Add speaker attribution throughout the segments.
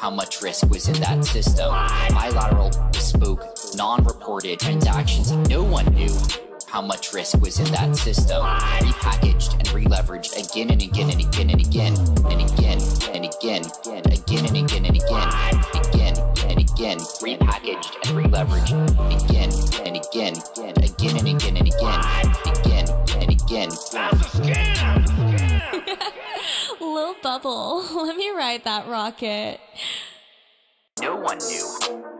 Speaker 1: how much risk was in that system. Bilateral, bespoke, non-reported transactions. No one knew how much risk was in that system. Repackaged and re-leveraged again and again and again and again and again and again, again and again and again, again and again. Repackaged and re-leveraged again and again, again and again and again, again and again.
Speaker 2: That's a scam!
Speaker 3: Lil Bubble, let me ride that rocket.
Speaker 1: No one knew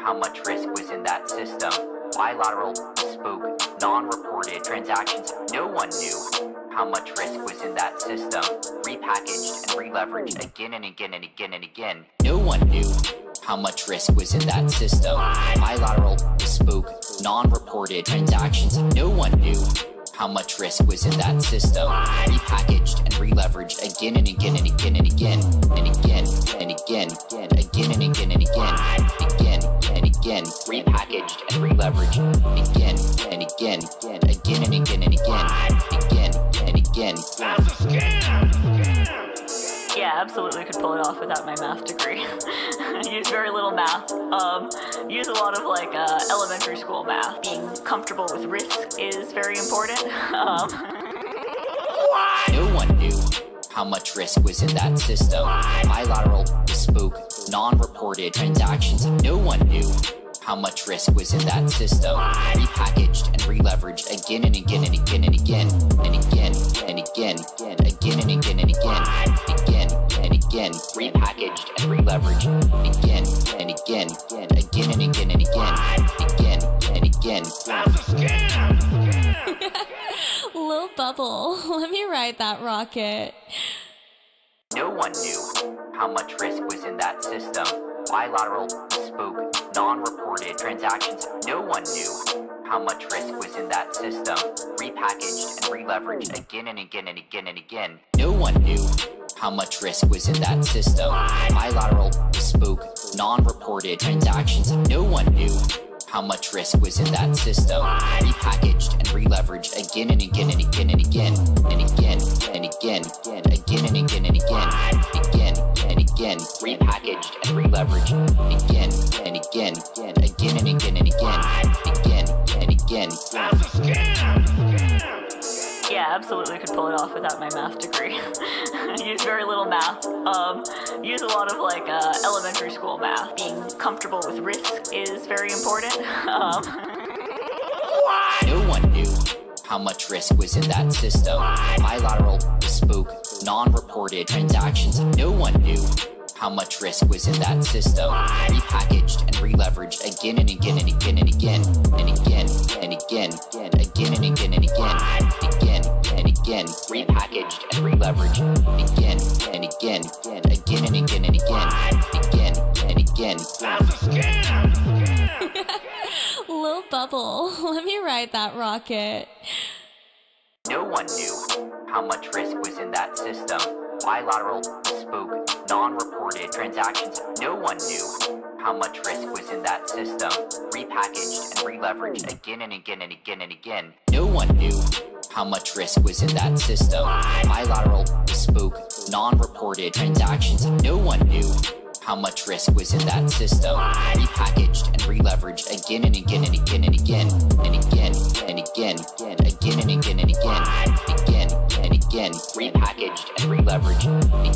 Speaker 1: how much risk was in that system. Bilateral, bespoke, non-reported transactions. No one knew how much risk was in that system. Repackaged and re-leveraged again and again and again and again. No one knew how much risk was in that system. Bilateral, bespoke, non-reported transactions. No one knew how much risk was in that system. Repackaged and re-leveraged again and again and again and again and again and again, again and again and again, again and again. Repackaged and re-leveraged again and again, again and again and again, again and again.
Speaker 2: That's a scam!
Speaker 4: Yeah, absolutely could pull it off without my math degree. Use very little math. Use a lot of elementary school math. Being comfortable with risk is very important.
Speaker 1: No one knew how much risk was in that system. Bilateral, bespoke, non-reported transactions. No one knew how much risk was in that system. Repackaged and re-leveraged again and again and again and again and again and again, again and again and again, again and again. Repackaged and re-leveraged again and again, again and again and again, again and again.
Speaker 2: That's a scam!
Speaker 3: Lil Bubble, let me ride that rocket.
Speaker 1: No one knew how much risk was in that system. Bilateral, bespoke, non-reported transactions. No one knew how much risk was in that system. Repackaged and re-leveraged again and again and again and again. No one knew how much risk was in that system. Bilateral, bespoke, non-reported transactions. No one knew how much risk was in that system. Repackaged and re-leveraged again and again and again and again and again and again, again and again and again, again and again. Repackaged and re-leveraged again and again, again and again and again, again and again.
Speaker 2: That's a scam!
Speaker 4: Yeah, absolutely could pull it off without my math degree. Use very little math. Use a lot of elementary school math. Being comfortable with risk is very important.
Speaker 1: No one knew how much risk was in that system. Bilateral, bespoke, non-reported transactions. No one knew how much risk was in that system. Repackaged and re-leveraged again and again and again and again and again and again, again and again and again, again and again. Repackaged and re-leveraged again and again, again and again and again, again and again.
Speaker 2: That's a scam!
Speaker 3: Lil Bubble, let me ride that rocket.
Speaker 1: No one knew how much risk was in that system. Bilateral, bespoke, non-reported transactions. No one knew how much risk was in that system. Repackaged and re-leveraged again and again and again and again. No one knew how much risk was in that system. Bilateral, bespoke, non-reported transactions. No one knew how much risk was in that system. Repackaged and re-leveraged again and again and again and again and again and again, again and again and again, again and again. Repackaged and re-leveraged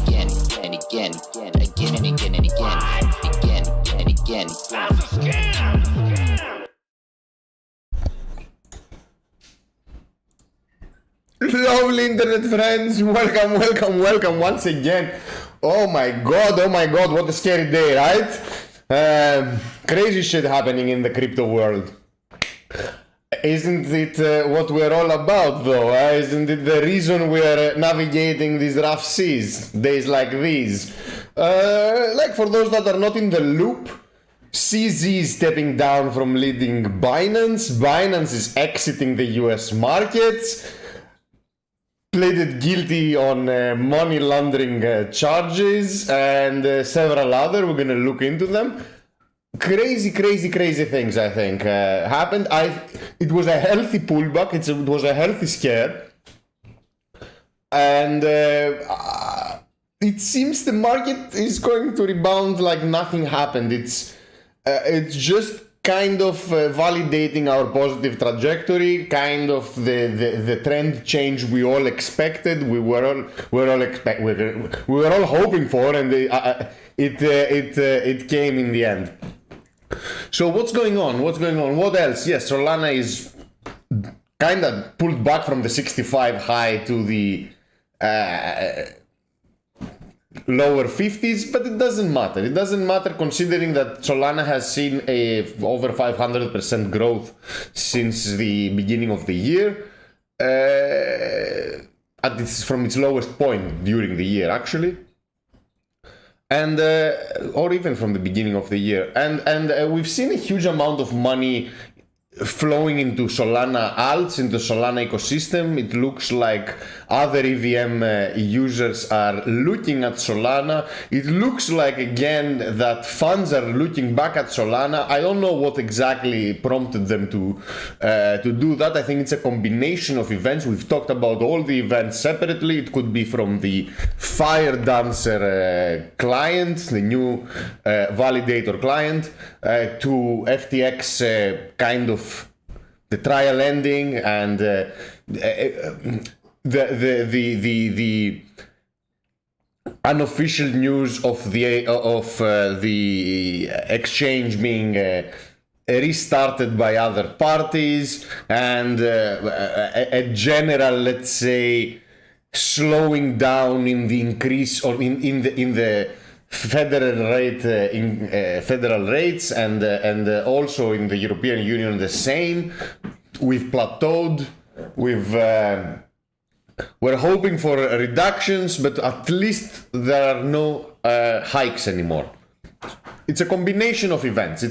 Speaker 1: again and again, again and again and again, again and again.
Speaker 2: That's a scam!
Speaker 5: Lovely internet friends, welcome once again. Oh my god, what a scary day, right? Crazy shit happening in the crypto world. Isn't it what we're all about though? Isn't it the reason we're navigating these rough seas, days like these? For those that are not in the loop, CZ is stepping down from leading Binance. Binance is exiting the US markets. Pleaded guilty on money laundering charges and several other. We're gonna look into them. Crazy things I think happened. It was a healthy pullback. It was a healthy scare, and it seems the market is going to rebound like nothing happened. It's just kind of validating our positive trajectory, kind of the trend change we all expected. We were all hoping for, and it came in the end. So what's going on? What else? Yes, Solana is kind of pulled back from the 65 high to the lower 50s, but it doesn't matter. It doesn't matter considering that Solana has seen a over 500% growth since the beginning of the year, from its lowest point during the year actually, and or even from the beginning of the year, and we've seen a huge amount of money flowing into Solana alts, into Solana ecosystem. It looks like other EVM users are looking at Solana. It looks like again that funds are looking back at Solana. I don't know what exactly prompted them to do that. I think it's a combination of events. We've talked about all the events separately. It could be from the Fire Dancer client, the new validator client, to FTX kind of the trial ending, and the unofficial news of the exchange being restarted by other parties, and a general, let's say, slowing down in the increase or in the federal rate federal rates, and also in the European Union the same. We've plateaued. We're hoping for reductions, but at least there are no hikes anymore. It's a combination of events.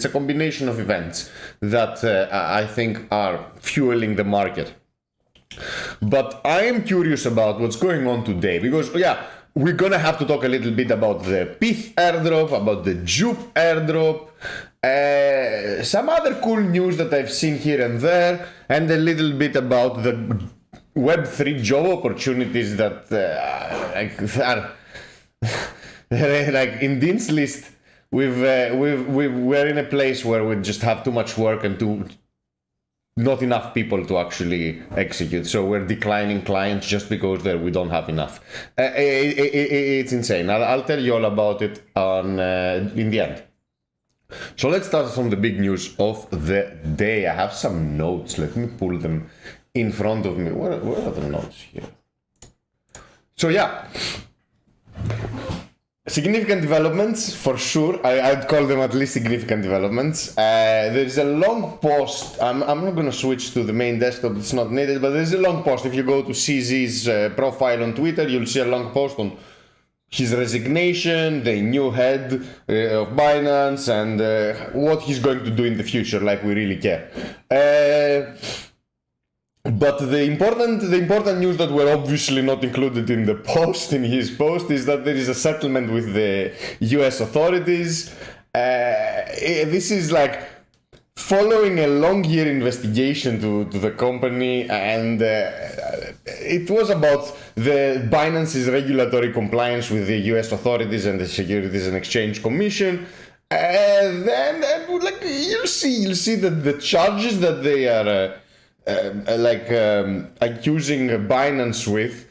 Speaker 5: That I think are fueling the market. But I am curious about what's going on today, because we're gonna have to talk a little bit about the PIF airdrop, about the Jupe airdrop, some other cool news that I've seen here and there, and a little bit about the Web3 job opportunities that are like in Dean's list. We're in a place where we just have too much work and not enough people to actually execute, so we're declining clients just because we don't have enough. It's insane. I'll tell you all about it in the end. So let's start from the big news of the day. I have some notes. Let me pull them in front of me. Where are the notes here? So significant developments, for sure. I'd call them at least significant developments. There's a long post. I'm not going to switch to the main desktop. It's not needed, but there's a long post. If you go to CZ's profile on Twitter, you'll see a long post on his resignation, the new head of Binance, and what he's going to do in the future, like we really care. But the important news that were obviously not included in the post, in his post, is that there is a settlement with the US authorities. This is like following a long year investigation to the company, and it was about the Binance's regulatory compliance with the US authorities and the Securities and Exchange Commission. And then you'll see that the charges that they are accusing Binance with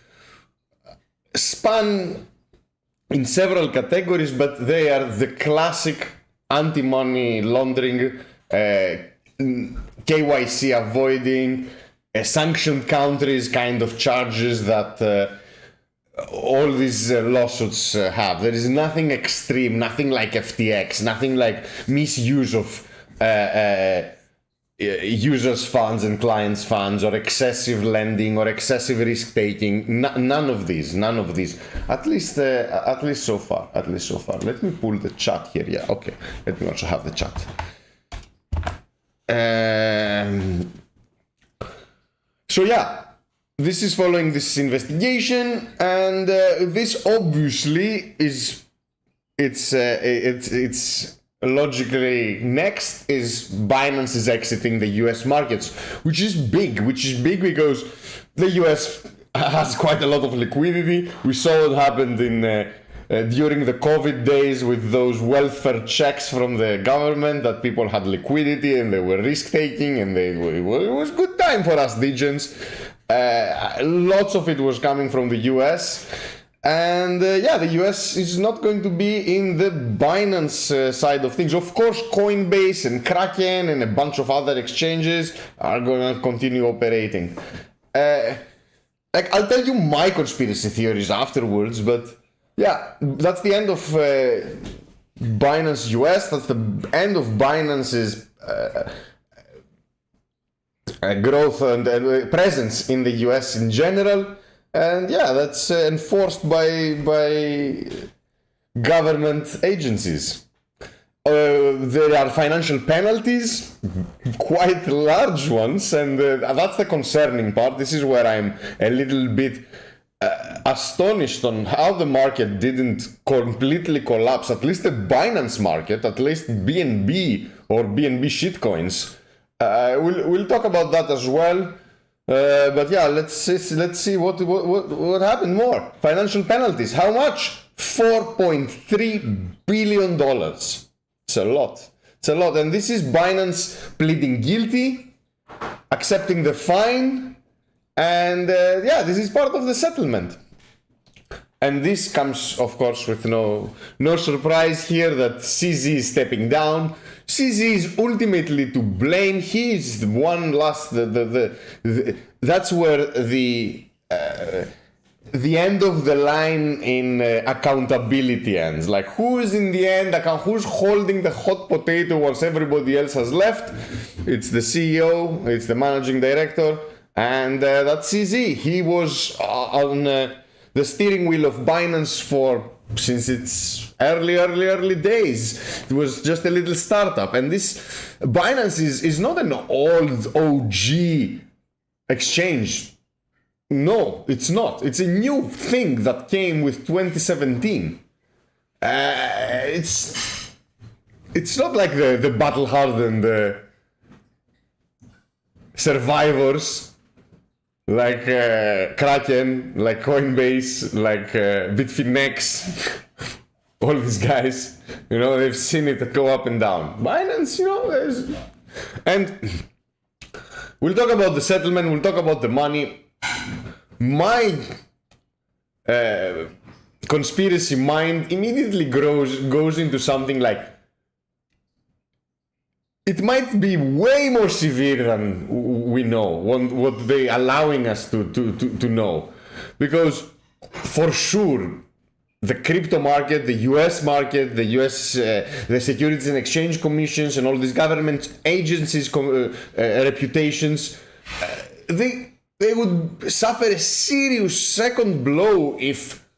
Speaker 5: span in several categories, but they are the classic anti-money laundering, KYC avoiding, sanctioned countries kind of charges that all these lawsuits have. There is nothing extreme, nothing like FTX, nothing like misuse of users' funds and clients' funds, or excessive lending or excessive risk taking. None of these. At least so far. Let me pull the chat here. Yeah, okay. Let me also have the chat. So this is following this investigation, and this obviously it's logically next is Binance is exiting the US markets, which is big because the US has quite a lot of liquidity. We saw what happened in during the COVID days with those welfare checks from the government that people had liquidity and they were risk taking and it was good time for us degens. Lots of it was coming from the US. And the US is not going to be in the Binance side of things. Of course, Coinbase and Kraken and a bunch of other exchanges are going to continue operating. I'll tell you my conspiracy theories afterwards, but yeah, that's the end of Binance US. That's the end of Binance's growth and presence in the US in general. And yeah, that's enforced by government agencies. There are financial penalties, quite large ones, and that's the concerning part. This is where I'm a little bit astonished on how the market didn't completely collapse, at least the Binance market, at least BNB or BNB shitcoins. We'll talk about that as well. But yeah, let's see what happened more. Financial penalties. How much? $4.3 billion. It's a lot. It's a lot. And this is Binance pleading guilty, accepting the fine, and this is part of the settlement. And this comes, of course, with no surprise here that CZ is stepping down. CZ is ultimately to blame. He is the one last. That's where the end of the line in accountability ends. Like, who is in the end? Who's holding the hot potato once everybody else has left? It's the CEO. It's the managing director, and that's CZ. He was on the steering wheel of Binance since its early days. It was just a little startup, and this Binance is not an old OG exchange. No, it's not. It's a new thing that came with 2017. It's not like the battle-hardened survivors like Kraken, like Coinbase, like Bitfinex. All these guys, they've seen it go up and down. Binance, and we'll talk about the settlement, we'll talk about the money. My conspiracy mind immediately goes into something like, it might be way more severe than we know, what they're allowing us to know. Because for sure, the crypto market, the US market, the US, the Securities and Exchange Commissions and all these government agencies' reputations, they would suffer a serious second blow if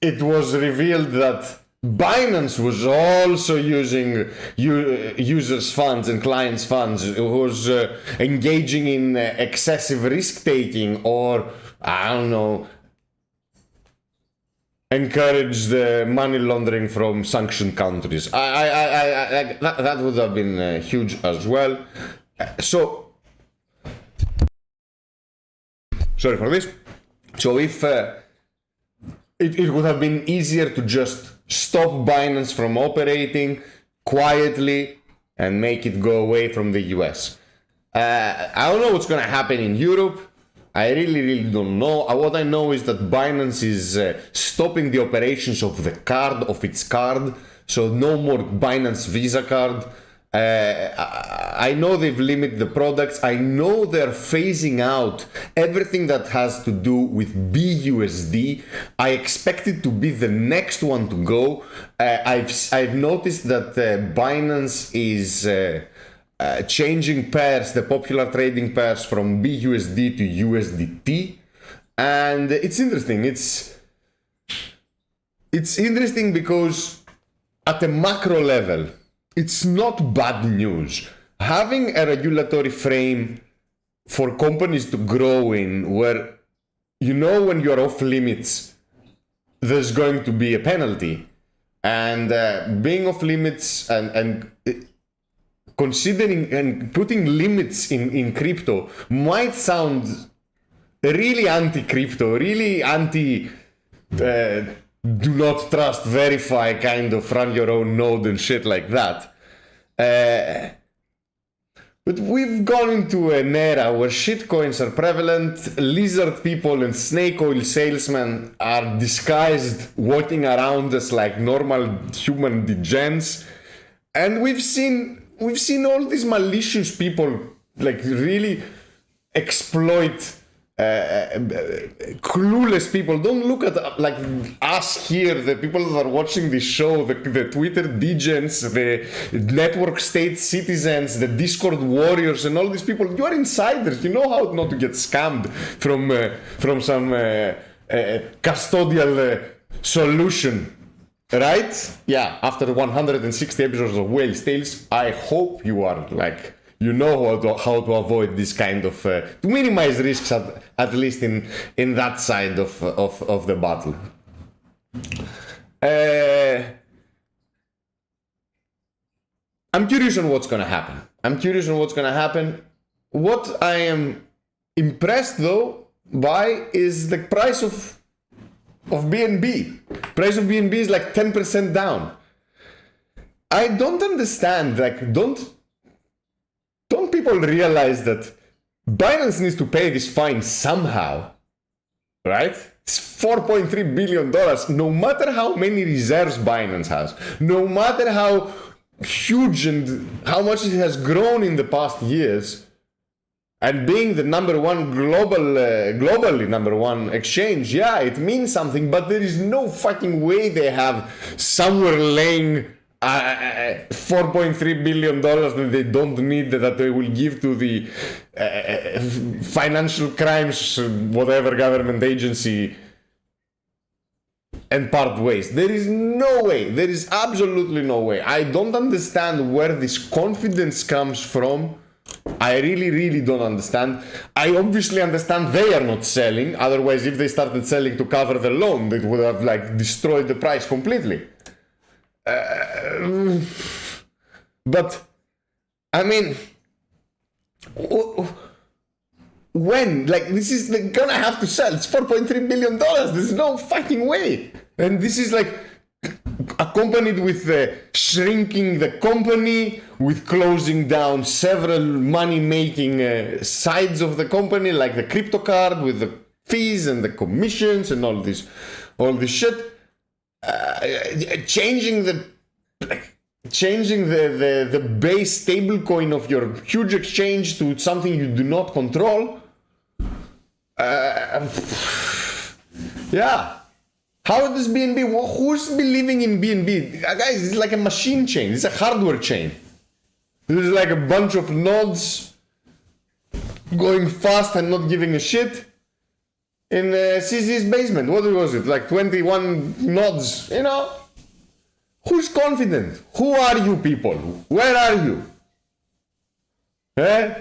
Speaker 5: it was revealed that Binance was also using users' funds and clients' funds, was engaging in excessive risk-taking, or, I don't know, encourage the money laundering from sanctioned countries. That would have been huge as well. So, sorry for this. So if it would have been easier to just stop Binance from operating quietly and make it go away from the US. I don't know what's going to happen in Europe. I really don't know. What I know is that Binance is stopping the operations of its card. So no more Binance Visa card. I know they've limited the products. I know they're phasing out everything that has to do with BUSD. I expect it to be the next one to go. I've noticed that Binance is changing pairs, the popular trading pairs, from BUSD to USDT, and it's interesting. It's interesting because at a macro level, it's not bad news. Having a regulatory frame for companies to grow in, where when you're off limits, there's going to be a penalty, and being off limits and considering and putting limits in crypto might sound really anti-crypto, really anti do not trust, verify, kind of run your own node and shit like that. But we've gone into an era where shitcoins are prevalent, lizard people and snake oil salesmen are disguised, walking around us like normal human degens, and we've seen all these malicious people like really exploit clueless people. Don't look at like us here, the people that are watching this show, the Twitter degens, the network state citizens, the Discord warriors, and all these people. You are insiders. You know how not to get scammed from some custodial solution, right? Yeah. After 160 episodes of Whale's Tales, I hope you are like, you know how to avoid this kind of to minimize risks at least in that side of the battle. I'm curious on what's gonna happen. What I am impressed though by is the price of BNB. Price of BNB is like 10% down. I don't understand, like don't people realize that Binance needs to pay this fine somehow, right? It's $4.3 billion, no matter how many reserves Binance has, no matter how huge and how much it has grown in the past years, and being the number one globally number one exchange, yeah, it means something, but there is no fucking way they have somewhere laying $4.3 billion that they don't need, that they will give to the financial crimes, whatever government agency, and part ways. There is no way. There is absolutely no way. I don't understand where this confidence comes from. I really don't understand. I obviously understand they are not selling. Otherwise, if they started selling to cover the loan, it would have like destroyed the price completely. But I mean, when, like, this is like, gonna have to sell. It's $4.3 billion. There's no fucking way. And this is like accompanied with shrinking the company, with closing down several money-making sides of the company, like the crypto card with the fees and the commissions and all this shit. Changing the base stablecoin of your huge exchange to something you do not control. Yeah. How does BNB? Who's believing in BNB? Guys, it's like a machine chain. It's a hardware chain. There's like a bunch of nodes going fast and not giving a shit. In CZ's basement, what was it? Like 21 nodes, you know? Who's confident? Who are you people? Where are you? Eh?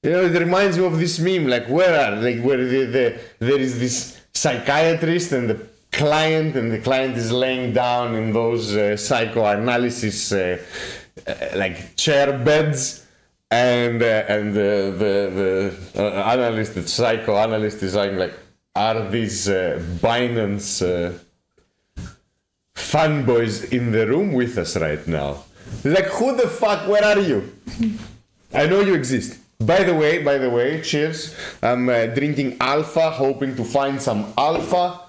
Speaker 5: You know, it reminds me of this meme, like where there is this psychiatrist and the client is laying down in those psychoanalysis like chair beds. And the analyst, the psychoanalyst is saying like, are these Binance fanboys in the room with us right now? Like, who the fuck, where are you? I know you exist. By the way, cheers. I'm drinking Alpha, hoping to find some Alpha.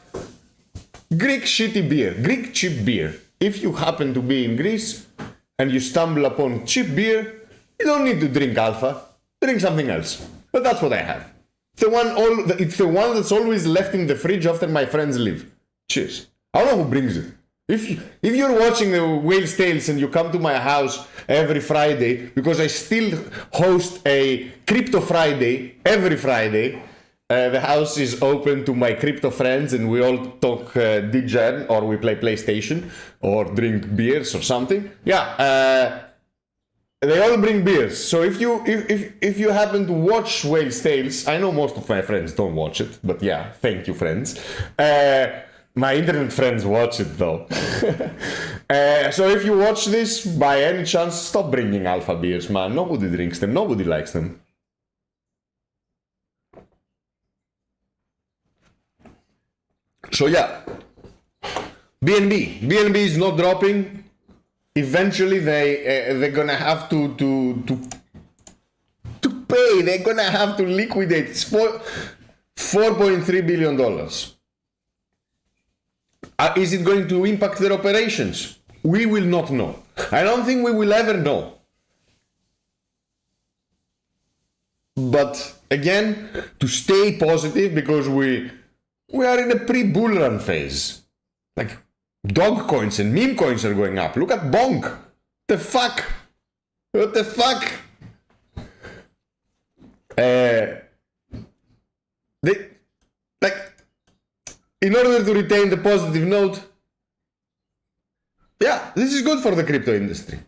Speaker 5: Greek shitty beer, Greek cheap beer. If you happen to be in Greece and you stumble upon cheap beer, you don't need to drink Alpha, drink something else. But that's what I have. It's the one that's always left in the fridge after my friends leave. Cheers. I don't know who brings it. If you're watching the Whale's Tales and you come to my house every Friday, because I still host a Crypto Friday every Friday, the house is open to my crypto friends and we all talk DGen, or we play PlayStation or drink beers or something. Yeah. They all bring beers, so if you happen to watch Whale's Tales, I know most of my friends don't watch it, but yeah, thank you, friends. My internet friends watch it though. So if you watch this, by any chance, stop bringing Alpha beers, man. Nobody drinks them, nobody likes them. So yeah, BNB is not dropping. Eventually, they're gonna have to pay. They're gonna have to liquidate. It's $4.3 billion. Is it going to impact their operations? We will not know. I don't think we will ever know. But again, to stay positive, because we are in a pre-bull run phase. Like dog coins and meme coins are going up. Look at Bonk. The fuck? What the fuck? In order to retain the positive note, yeah, this is good for the crypto industry.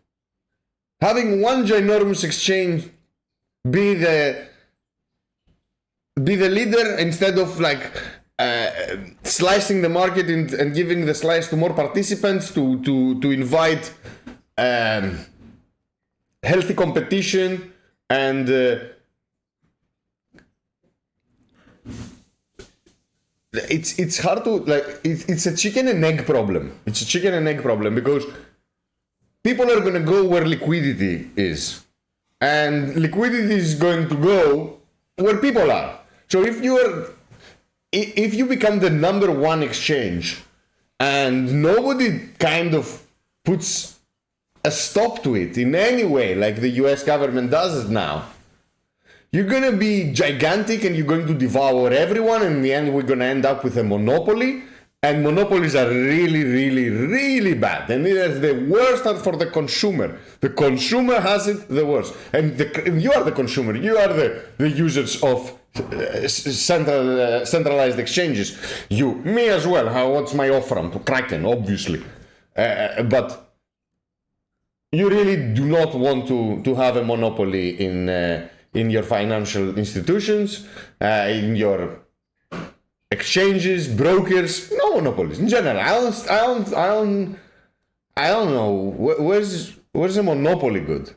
Speaker 5: Having one ginormous exchange be the leader instead of like slicing the market and giving the slice to more participants to invite healthy competition and it's hard to like it's a chicken and egg problem. It's a chicken and egg problem because people are gonna go where liquidity is. And liquidity is going to go where people are. So if you become the number one exchange and nobody kind of puts a stop to it in any way, like the US government does it now, you're gonna be gigantic and you're going to devour everyone, and in the end we're gonna end up with a monopoly. And monopolies are really, really, really bad. And it is the worst for the consumer. The consumer has it the worst. And you are the consumer. You are the users of centralized exchanges. Me as well. What's my off-ramp? Kraken, obviously. But you really do not want to have a monopoly in your financial institutions, in your exchanges, brokers, no monopolies in general. I don't know. Where's a monopoly good?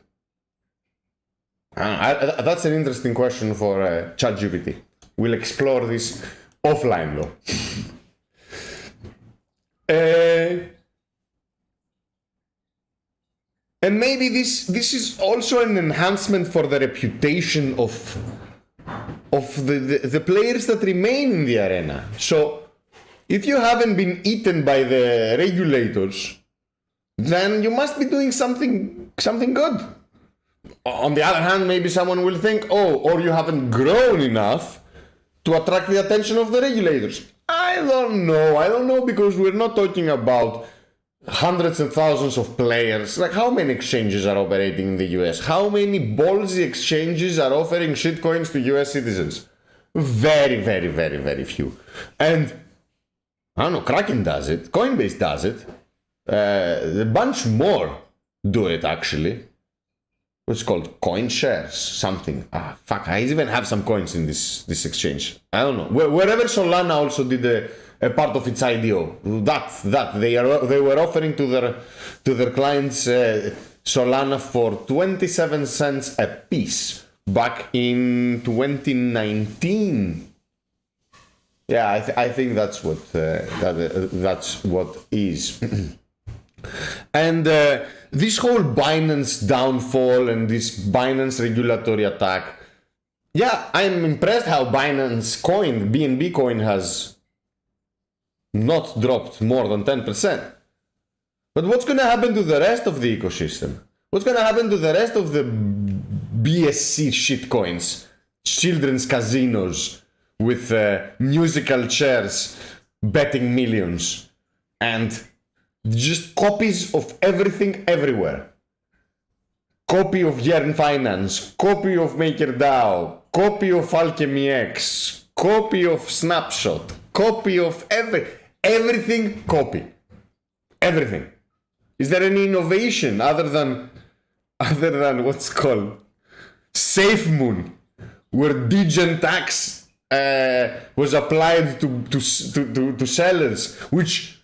Speaker 5: That's an interesting question for ChatGPT. We'll explore this offline though. And maybe this is also an enhancement for the reputation of the players that remain in the arena. So if you haven't been eaten by the regulators, then you must be doing something good. On the other hand, maybe someone will think, or you haven't grown enough to attract the attention of the regulators. I don't know, because we're not talking about hundreds and thousands of players. Like, how many exchanges are operating in the US? How many ballsy exchanges are offering shitcoins to US citizens? Very, very, very, very few. And I don't know, Kraken does it, Coinbase does it, a bunch more do it actually. What's it called? Coin shares, something. I even have some coins in this exchange. I don't know. Wherever Solana also did a part of its IDO, that they were offering to their clients Solana for 27 cents a piece back in 2019. Yeah, I think that's what that's what is. And this whole Binance downfall and this Binance regulatory attack, yeah, I'm impressed how Binance coin, BNB coin, has not dropped more than 10%. But what's going to happen to the rest of the ecosystem? What's going to happen to the rest of the BSC shitcoins, children's casinos with musical chairs betting millions and just copies of everything everywhere? Copy of Yearn Finance, copy of MakerDAO, copy of Alchemy X, copy of Snapshot, copy of everything copy. Everything. Is there any innovation other than what's called SafeMoon, where degen tax was applied to sellers, which,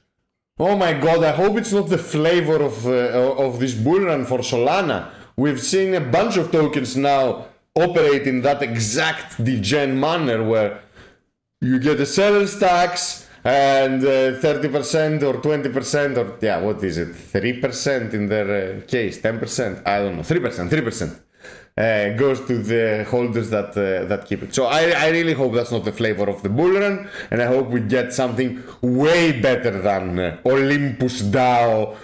Speaker 5: oh my god, I hope it's not the flavor of this bull run for Solana. We've seen a bunch of tokens now operate in that exact degen manner, where you get a seller's tax and 30% or 20% or yeah, what is it? 3% in their case, 10%, I don't know, 3%. Goes to the holders that keep it. So I really hope that's not the flavor of the bull run, and I hope we get something way better than Olympus DAO,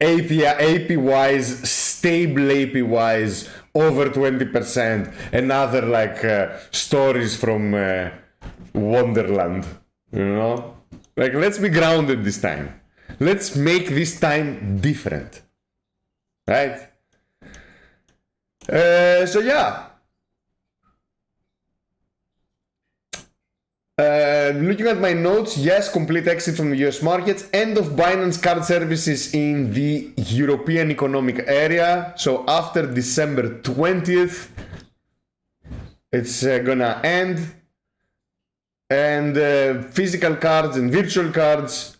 Speaker 5: AP-wise, stable AP-wise, over 20%, and other like stories from Wonderland, you know? Like, let's be grounded this time. Let's make this time different. Right? So yeah. Looking at my notes, yes, complete exit from the US markets, end of Binance card services in the European Economic Area. So after December 20th, it's gonna end. And physical cards and virtual cards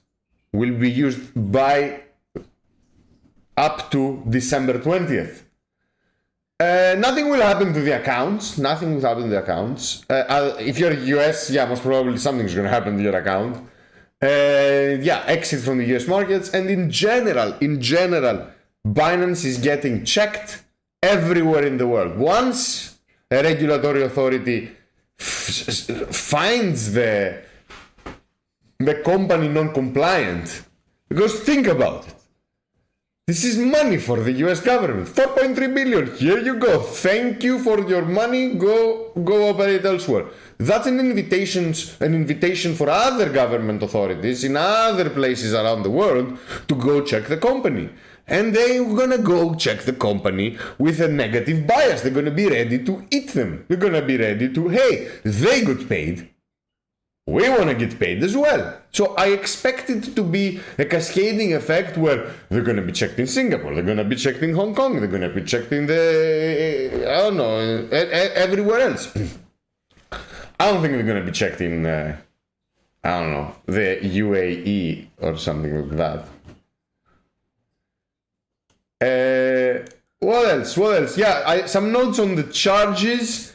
Speaker 5: will be used by up to December 20th. Nothing will happen to the accounts. If you're US, yeah, most probably something's going to happen to your account. Yeah, exit from the US markets. And in general, Binance is getting checked everywhere in the world. Once a regulatory authority finds the company non-compliant, because think about it. This is money for the US government. 4.3 billion. Here you go. Thank you for your money. Go operate elsewhere. That's an invitation for other government authorities in other places around the world to go check the company. And they're gonna go check the company with a negative bias. They're gonna be ready to eat them. They're gonna be ready to, hey, they got paid. We want to get paid as well. So I expect it to be a cascading effect where they're going to be checked in Singapore, they're going to be checked in Hong Kong, they're going to be checked in everywhere else. I don't think they're going to be checked in, the UAE or something like that. What else? Yeah, some notes on the charges.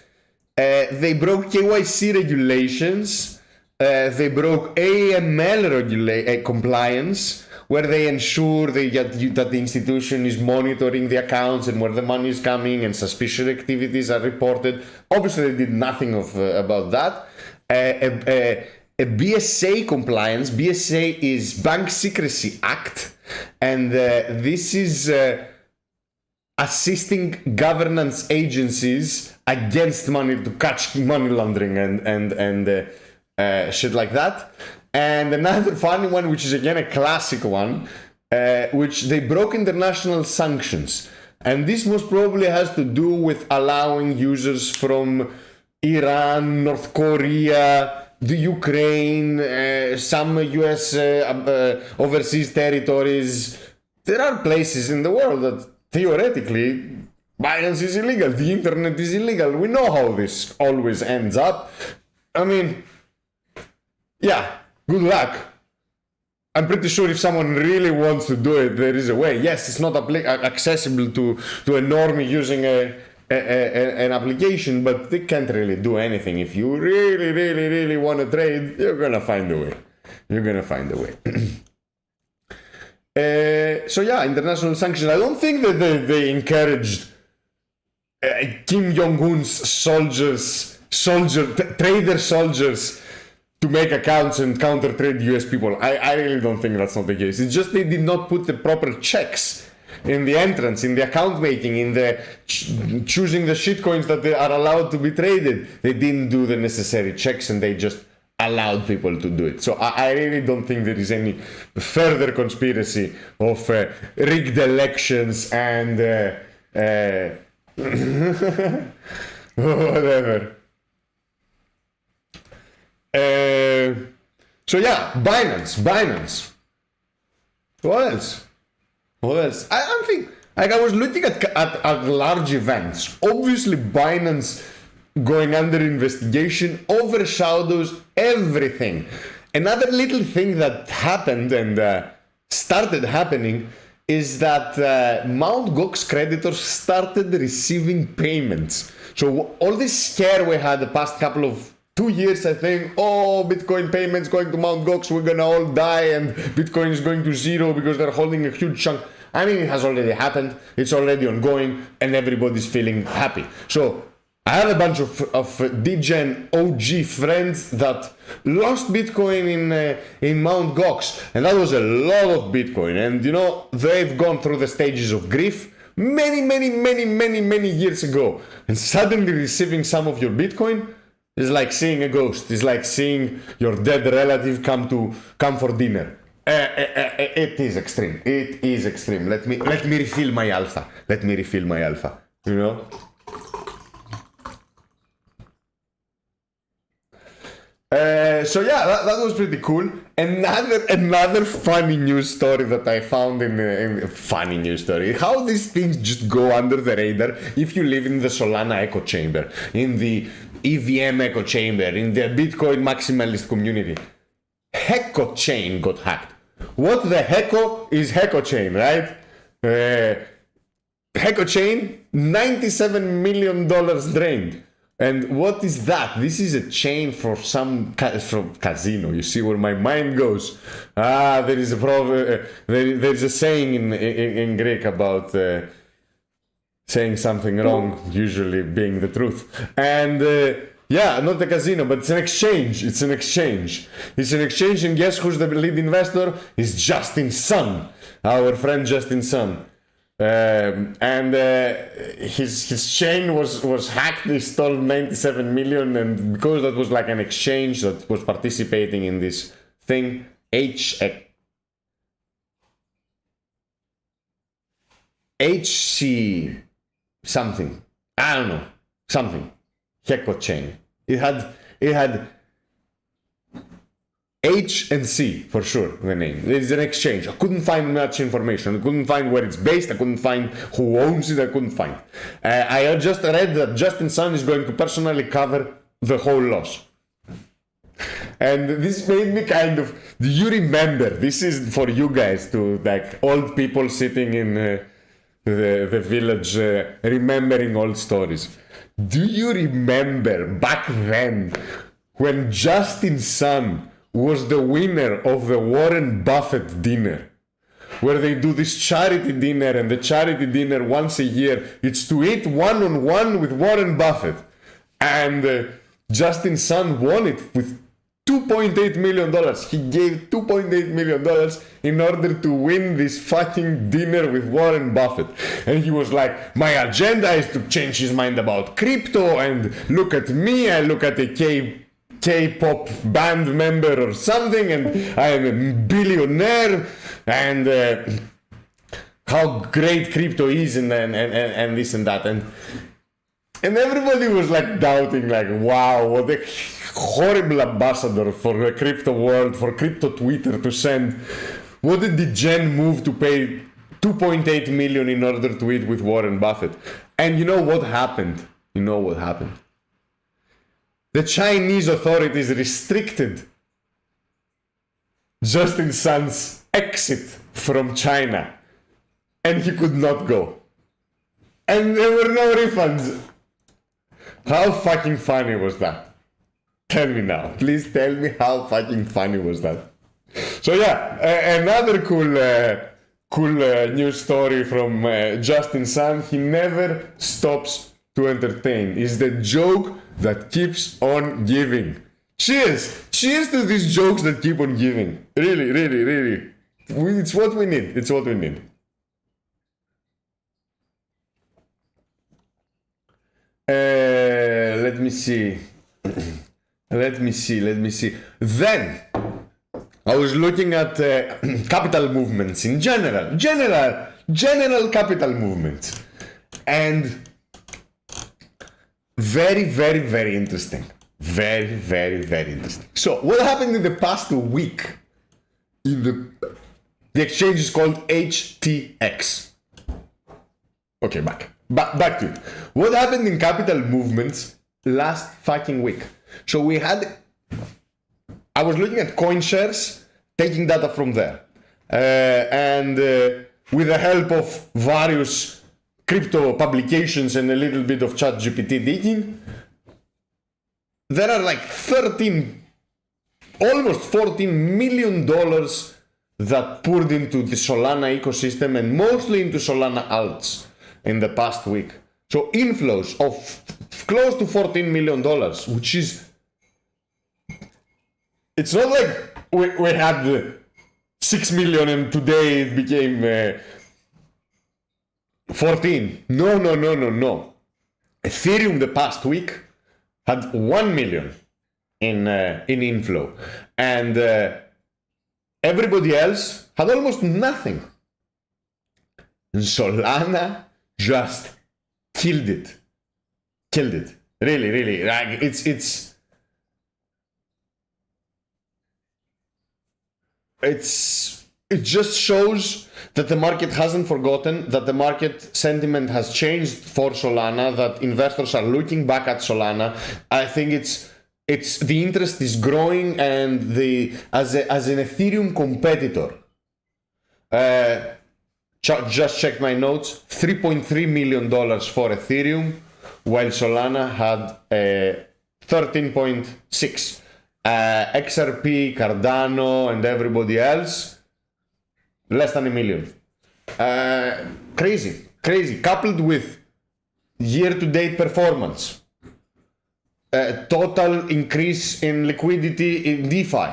Speaker 5: They broke KYC regulations. They broke AML compliance, where they ensure that the institution is monitoring the accounts and where the money is coming and suspicious activities are reported. Obviously, they did nothing about that. A BSA compliance. BSA is Bank Secrecy Act, and this is assisting governance agencies against to catch money laundering and shit like that. And another funny one, which is again a classic one, which they broke international sanctions. And this most probably has to do with allowing users from Iran, North Korea, the Ukraine, some US overseas territories. There are places in the world that theoretically Binance is illegal, the internet is illegal. We know how this always ends up. I mean, yeah, good luck. I'm pretty sure if someone really wants to do it, there is a way. Yes, it's not accessible to a normie using an application, but they can't really do anything. If you really want to trade, you're gonna find a way. So yeah, international sanctions. I don't think that they encouraged Kim Jong-un's trader soldiers to make accounts and counter trade US people. I really don't think that's not the case. It's just they did not put the proper checks in the entrance, in the account making, in the choosing the shitcoins that they are allowed to be traded. They didn't do the necessary checks and they just allowed people to do it. So I really don't think there is any further conspiracy of rigged elections and whatever. So yeah, Binance. What else? I think, like, I was looking at large events. Obviously, Binance going under investigation overshadows everything. Another little thing that happened and started happening is that Mt. Gox creditors started receiving payments. So all this scare we had the past couple of 2 years, I think, oh, Bitcoin payments going to Mt. Gox, we're gonna all die, and Bitcoin is going to zero because they're holding a huge chunk. I mean, it has already happened, it's already ongoing, and everybody's feeling happy. So I have a bunch of degen OG friends that lost Bitcoin in Mt. Gox, and that was a lot of Bitcoin. And you know, they've gone through the stages of grief many years ago, and suddenly receiving some of your Bitcoin is like seeing a ghost. It's like seeing your dead relative come for dinner. It is extreme. It is extreme. Let me refill my alpha. You know. So yeah, that was pretty cool. Another funny news story that I found in funny news story. How these things just go under the radar if you live in the Solana echo chamber, in the EVM echo chamber, in the Bitcoin maximalist community. Heco chain got hacked. What the hecko is Heco chain, right? Heco chain, $97 million drained. And what is that? This is a chain for some from casino. You see where my mind goes. There is a there is a saying in Greek about saying something wrong, usually being the truth. And yeah, not a casino, but it's an exchange. It's an exchange, and guess who's the lead investor? It's Justin Sun, our friend Justin Sun. And his chain was hacked. They stole 97 million, and because that was like an exchange that was participating in this thing, HC something, I don't know, something, Heco chain. It had H and C for sure, the name. There's an exchange. I couldn't find much information. I couldn't find where it's based. I couldn't find who owns it. I couldn't find. I just read that Justin Sun is going to personally cover the whole loss. And this made me kind of, do you remember, this is for you guys, to like old people sitting in the village remembering old stories. Do you remember back then when Justin Sun was the winner of the Warren Buffett dinner, where they do this charity dinner, and the charity dinner once a year, it's to eat one-on-one with Warren Buffett. And Justin Sun won it with $2.8 million. He gave $2.8 million in order to win this fucking dinner with Warren Buffett. And he was like, my agenda is to change his mind about crypto, and look at me, I look at a K-pop band member or something, and I am a billionaire, and how great crypto is, and this and that, and everybody was like doubting, like, wow, what a horrible ambassador for the crypto world, for crypto Twitter to send. What a degen move to pay $2.8 million in order to eat with Warren Buffett. And you know what happened? The Chinese authorities restricted Justin Sun's exit from China, and he could not go. And there were no refunds. How fucking funny was that? Tell me now. Please tell me how fucking funny was that. So yeah, another cool news story from Justin Sun. He never stops to entertain. Is the joke that keeps on giving. Cheers! Cheers to these jokes that keep on giving. Really. It's what we need. Let me see. Then, I was looking at capital movements in general capital movements. And very interesting. Very interesting. So, what happened in the past week? The exchange is called HTX. Okay, back to it. What happened in capital movements last fucking week? So I was looking at CoinShares, taking data from there, and with the help of various crypto publications and a little bit of ChatGPT digging, there are like almost $14 million that poured into the Solana ecosystem and mostly into Solana alts in the past week. So inflows of close to $14 million, which is, it's not like we had 6 million and today it became 14. No. Ethereum the past week had 1 million in inflow, and everybody else had almost nothing. And Solana just killed it. Really. Like it just shows that the market hasn't forgotten, that the market sentiment has changed for Solana, that investors are looking back at Solana. I think it's the interest is growing, and as an Ethereum competitor, just checked my notes, $3.3 million for Ethereum, while Solana had 13.6. XRP, Cardano, and everybody else, less than $1 million. Crazy. Coupled with year-to-date performance, total increase in liquidity in DeFi,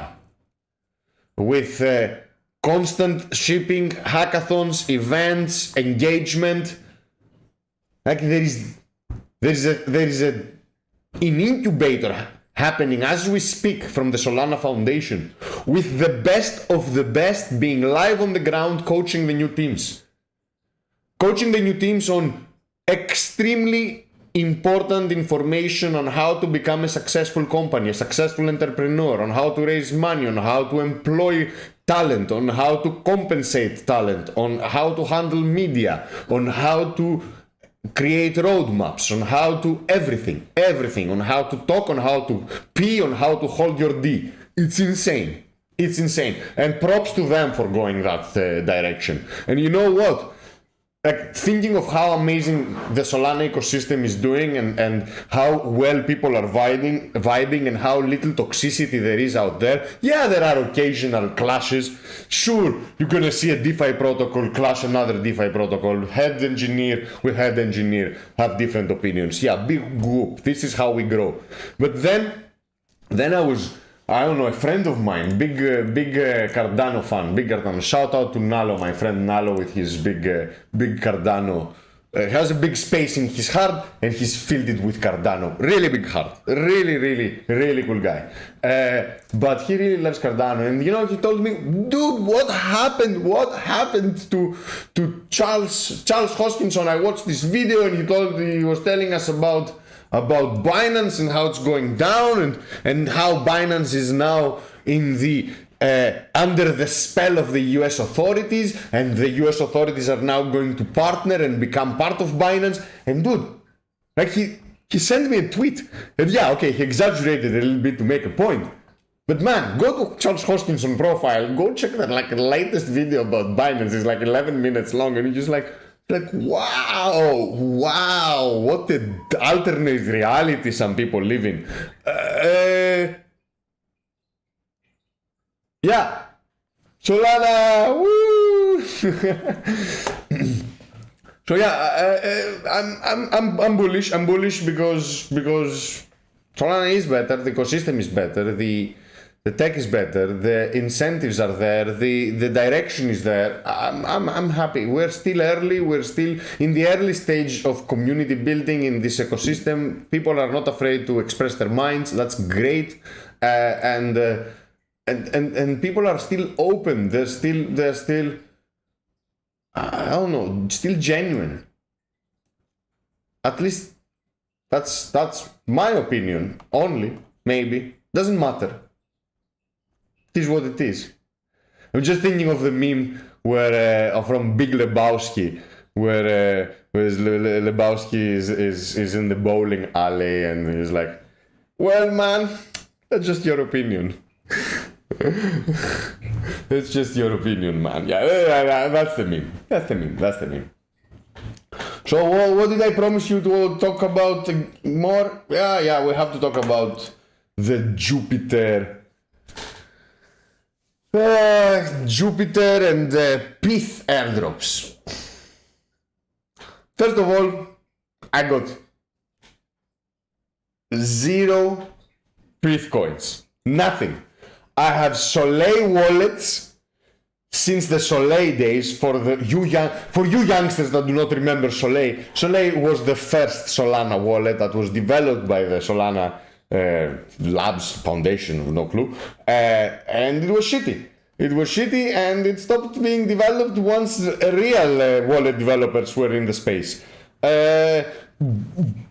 Speaker 5: with constant shipping, hackathons, events, engagement. Like there is an incubator happening as we speak from the Solana Foundation, with the best of the best being live on the ground, coaching the new teams on extremely important information on how to become a successful company, a successful entrepreneur, on how to raise money, on how to employ talent, on how to compensate talent, on how to handle media, on how to create roadmaps, on how to everything, on how to talk, on how to pee, on how to hold your D. It's insane. And props to them for going that direction. And you know what? Like, thinking of how amazing the Solana ecosystem is doing, and how well people are vibing and how little toxicity there is out there. Yeah, there are occasional clashes. Sure, you're gonna see a DeFi protocol clash another DeFi protocol. Head engineer with head engineer have different opinions. Yeah, big group. This is how we grow. But then I don't know, a friend of mine, big Cardano fan, big Cardano. Shout out to Nalo, my friend Nalo, with his big Cardano. He has a big space in his heart, and he's filled it with Cardano. Really big heart. Really cool guy. But he really loves Cardano. And you know, he told me, dude, what happened? What happened to Charles Hoskinson? I watched this video, and he was telling us about Binance and how it's going down, and how Binance is now in the under the spell of the US authorities, and the US authorities are now going to partner and become part of Binance. And dude, like he sent me a tweet, and yeah, okay, he exaggerated a little bit to make a point, but man, go to Charles Hoskinson profile, go check that, like, the latest video about Binance is like 11 minutes long, and you're just like, wow, what an alternate reality some people live in. Yeah, Solana, woo! So yeah, I'm bullish. I'm bullish because Solana is better, the ecosystem is better, the tech is better, the incentives are there, the direction is there. I'm happy. We're still early. We're still in the early stage of community building in this ecosystem. People are not afraid to express their minds. That's great. And people are still open. They're still I don't know, still genuine. At least that's my opinion. Only, maybe, doesn't matter. It is what it is. I'm just thinking of the meme where from Big Lebowski, where Lebowski is in the bowling alley, and he's like, "Well, man, that's just your opinion." It's just your opinion, man. Yeah, that's the meme. That's the meme. So what did I promise you to talk about more? Yeah, we have to talk about the Jupiter and Pith airdrops. First of all, I got 0 Pith coins. Nothing. I have Soleil wallets since the Soleil days. For you youngsters that do not remember Soleil, Soleil was the first Solana wallet that was developed by the Solana Labs Foundation, no clue, and it was shitty. It was shitty and it stopped being developed once real wallet developers were in the space.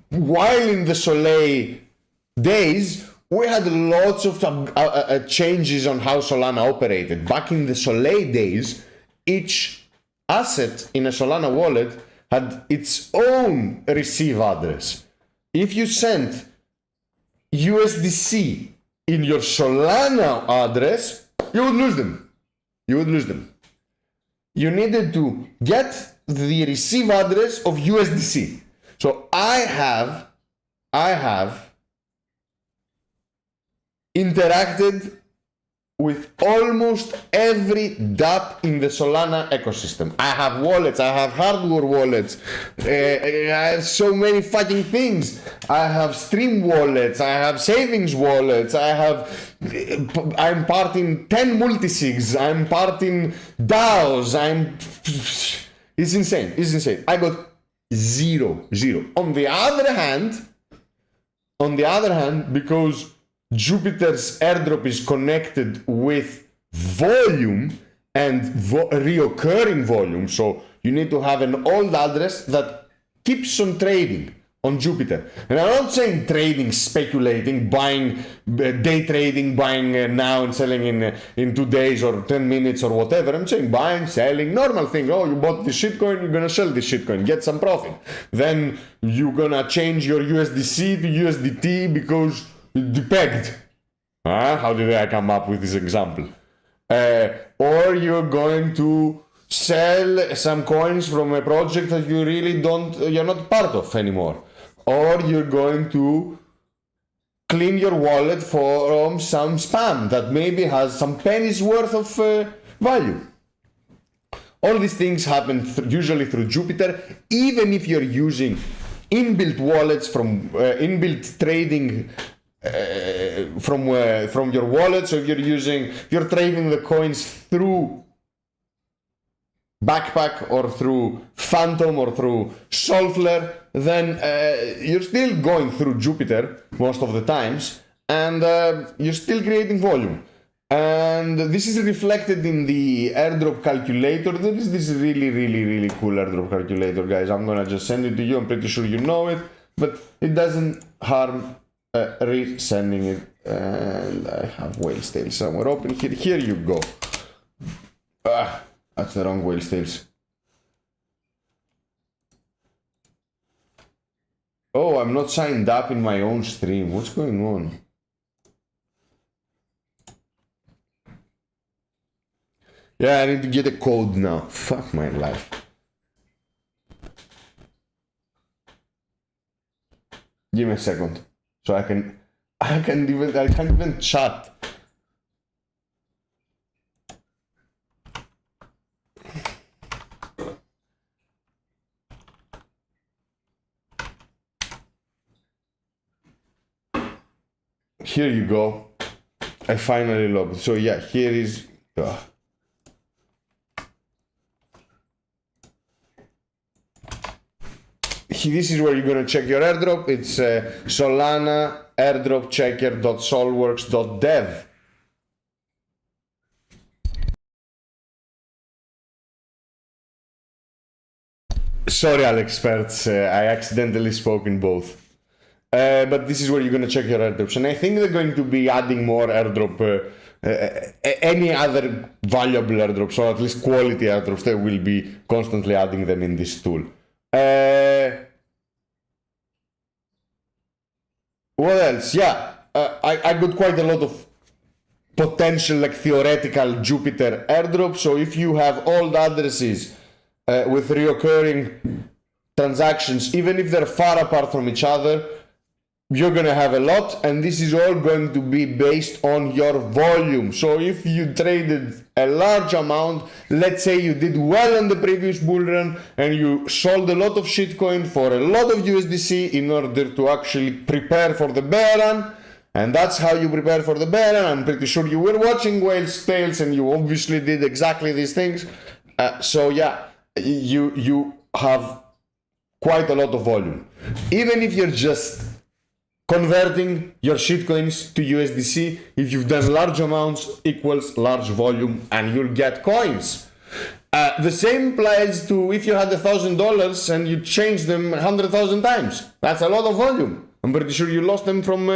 Speaker 5: While in the Soleil days, we had lots of changes on how Solana operated. Back in the Soleil days, each asset in a Solana wallet had its own receive address. If you sent USDC in your Solana address, you would lose them. You needed to get the receive address of USDC. So I have interacted with almost every dApp in the Solana ecosystem. I have wallets, I have hardware wallets, I have so many fucking things. I have stream wallets, I have savings wallets, I'm part in 10 multisigs, I'm part in DAOs, it's insane. I got zero. On the other hand, because Jupiter's airdrop is connected with volume and reoccurring volume, so you need to have an old address that keeps on trading on Jupiter. And I'm not saying trading, speculating, buying, day trading, buying now and selling in 2 days or 10 minutes or whatever. I'm saying buying, selling, normal thing. Oh, you bought this shitcoin, you're gonna sell this shitcoin, get some profit. Then you're gonna change your USDC to USDT because it depegged. How did I come up with this example? Or you're going to sell some coins from a project that you're not part of anymore. Or you're going to clean your wallet from some spam that maybe has some pennies worth of value. All these things happen usually through Jupiter, even if you're using inbuilt wallets from inbuilt trading from your wallet. So if you're trading the coins through Backpack or through Phantom or through Solfler, then you're still going through Jupiter most of the times, and you're still creating volume. And this is reflected in the airdrop calculator. There is this really cool airdrop calculator, guys. I'm gonna just send it to you. I'm pretty sure you know it, but it doesn't harm resending it. And I have Whale's Tail somewhere open here. Here you go. That's the wrong Whale's Tails. Oh, I'm not signed up in my own stream. What's going on? Yeah, I need to get a code now. Fuck my life. Give me a second. So I can't even chat. Here you go. I finally logged. So yeah, here is. This is where you're gonna check your airdrop. It's Solana airdrop checker.solworks.dev. Sorry, Alex Pertz, I accidentally spoke in both. But this is where you're going to check your airdrops. And I think they're going to be adding more airdrop, any other valuable airdrops, or at least quality airdrops. They will be constantly adding them in this tool. What else? Yeah, I got quite a lot of potential, like theoretical Jupiter airdrops. So if you have old addresses with reoccurring transactions, even if they're far apart from each other, you're gonna have a lot, and this is all going to be based on your volume. So if you traded a large amount, let's say you did well in the previous bull run and you sold a lot of shitcoin for a lot of USDC in order to actually prepare for the bear run, and that's how you prepare for the bear run. I'm pretty sure you were watching Whale's Tales and you obviously did exactly these things. So yeah, you have quite a lot of volume. Even if you're just converting your shitcoins to USDC, if you've done large amounts, equals large volume, and you'll get coins. The same applies to if you had $1,000 and you changed them 100,000 times. That's a lot of volume. I'm pretty sure you lost them from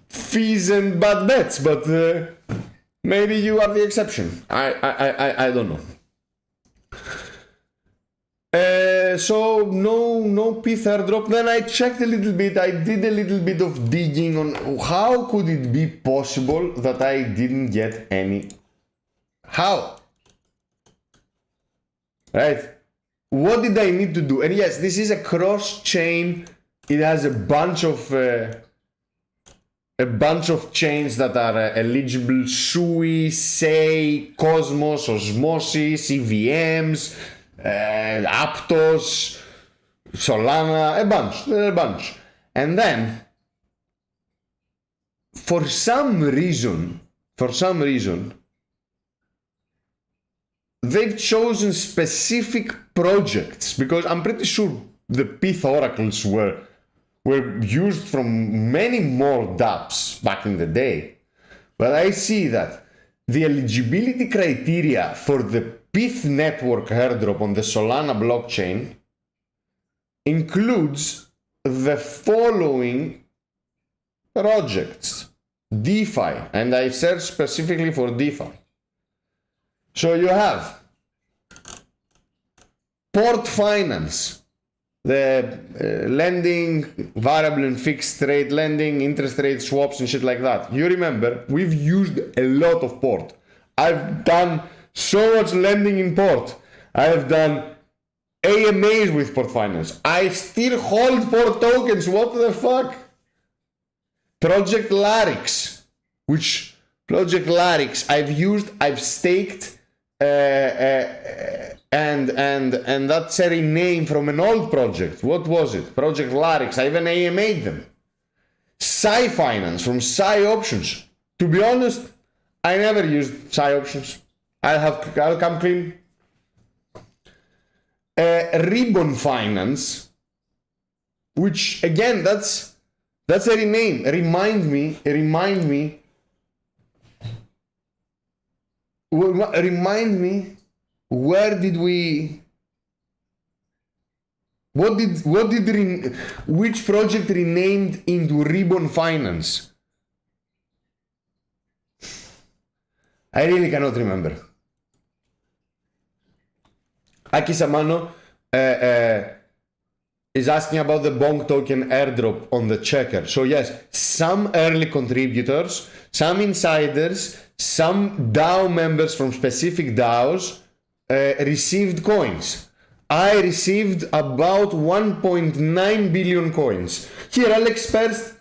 Speaker 5: fees and bad bets, but maybe you are the exception. I don't know. So no PIF airdrop. Then I checked a little bit. I did a little bit of digging on how could it be possible that I didn't get any. How? Right? What did I need to do? And yes, this is a cross chain. It has a bunch of chains that are eligible: SUI, SEI, Cosmos, Osmosis, EVMs. Aptos, Solana, a bunch. And then, for some reason, they've chosen specific projects, because I'm pretty sure the PIF oracles were used from many more dApps back in the day. But I see that the eligibility criteria for the PIF network airdrop on the Solana blockchain includes the following projects: DeFi, and I searched specifically for DeFi. So you have Port Finance, the lending, variable and fixed rate lending, interest rate swaps and shit like that. You remember, we've used a lot of Port. I've done so much lending in Port. I have done AMAs with Port Finance. I still hold Port tokens. What the fuck? Project Larix, which Project Larix I've staked, and that's a rename from an old project. What was it? Project Larix. I even AMA'd them. Psy Finance from Psy Options. To be honest, I never used Psy Options. I'll come clean. Ribbon Finance, which again, that's a rename. Remind me. Where did we? Which project renamed into Ribbon Finance? I really cannot remember. Aki Samano is asking about the Bonk token airdrop on the checker. So yes, some early contributors, some insiders, some DAO members from specific DAOs received coins. I received about 1.9 billion coins. Here, Alex Perst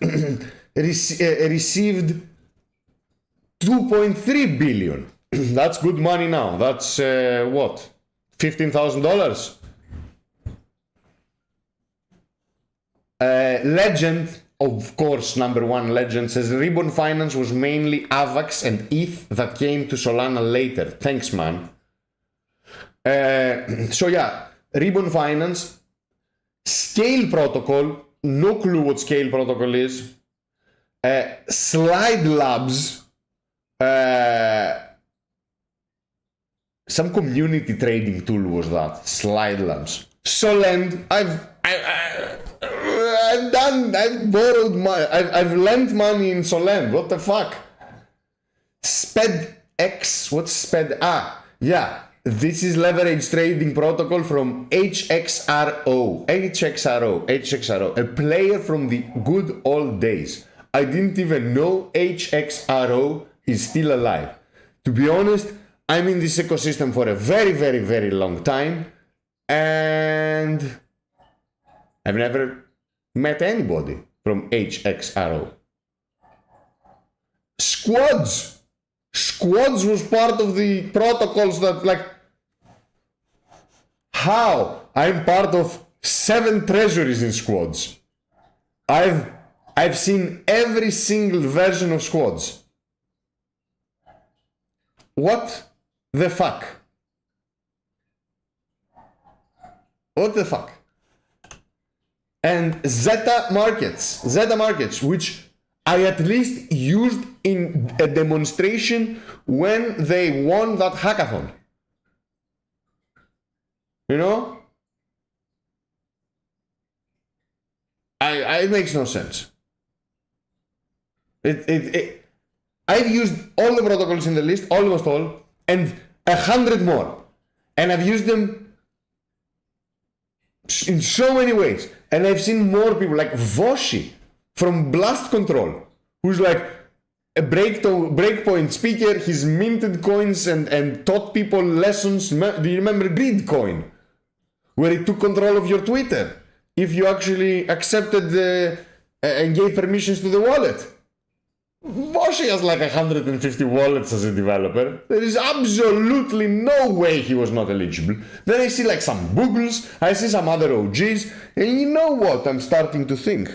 Speaker 5: received 2.3 billion. That's good money now. That's what? $15,000. Legend, of course, number one Legend says Ribbon Finance was mainly AVAX and ETH that came to Solana later. Thanks, man. So yeah, Ribbon Finance, Scale Protocol, no clue what Scale Protocol is. Slide Labs, some community trading tool was that. Slide Labs. Solend. I've borrowed money. I've lent money in Solend. What the fuck? SpedX. What's Sped? Yeah. This is leverage trading protocol from HXRO, a player from the good old days. I didn't even know HXRO is still alive. To be honest, I'm in this ecosystem for a very, very, very long time, and I've never met anybody from HXRO. Squads was part of the protocols that, like, how? I'm part of 7 treasuries in squads. I've seen every single version of squads. What the fuck? What the fuck? And Zeta markets, which I at least used in a demonstration when they won that hackathon. You know? It makes no sense. I've used all the protocols in the list, almost all, and 100 more. And I've used them in so many ways. And I've seen more people like Voshi from Blast Control, who's like a breakpoint speaker. He's minted coins and taught people lessons. Do you remember Gridcoin? Where he took control of your Twitter if you actually accepted and gave permissions to the wallet. Voshi has like 150 wallets as a developer. There is absolutely no way he was not eligible. Then I see like some Googles, I see some other OGs, and you know what I'm starting to think?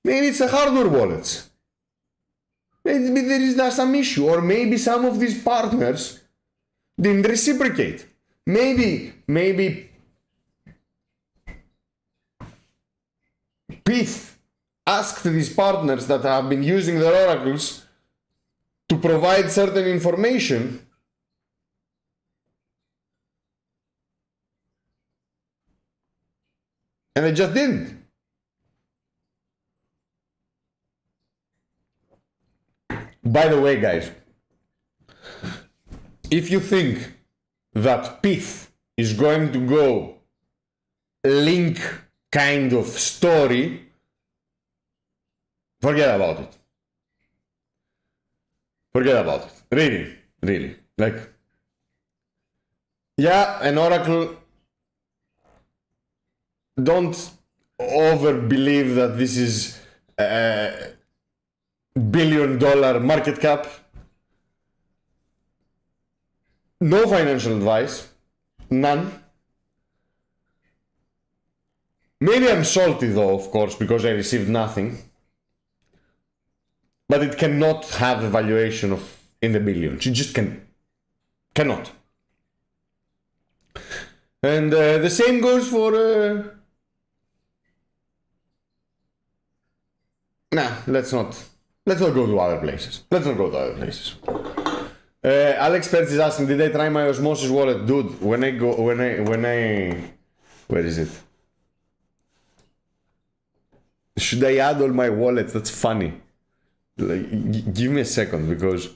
Speaker 5: Maybe it's the hardware wallets. Maybe there is some issue, or maybe some of these partners didn't reciprocate. Maybe Pith asked these partners that have been using their oracles to provide certain information, and they just didn't. By the way, guys, if you think that Pith is going to go link kind of story, forget about it. Forget about it. Really. Like, yeah, an oracle. Don't over believe that this is a $1 billion market cap. No financial advice. None. Maybe I'm salty though, of course, because I received nothing. But it cannot have a valuation of in the billions. It just cannot. And the same goes for... let's not go to other places. Alex Perez is asking, did I try my Osmosis wallet? Dude, when I where is it? Should I add all my wallets? That's funny. Like, give me a second, because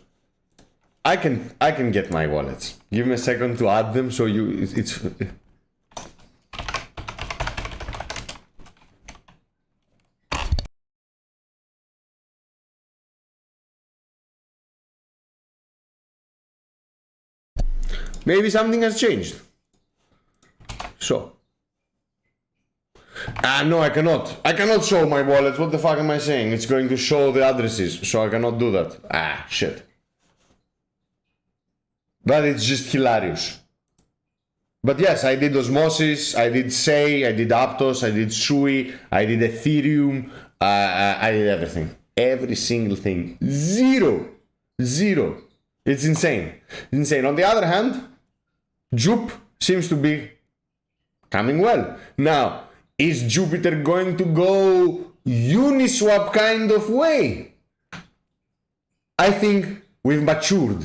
Speaker 5: I can get my wallets. Give me a second to add them, so it's maybe something has changed. So. No, I cannot. I cannot show my wallets. What the fuck am I saying? It's going to show the addresses, so I cannot do that. Shit. But it's just hilarious. But yes, I did Osmosis, I did Sei, I did Aptos, I did Sui, I did Ethereum, I did everything. Every single thing. Zero. It's insane. On the other hand, Jup seems to be coming well. Now, is Jupiter going to go Uniswap kind of way? I think we've matured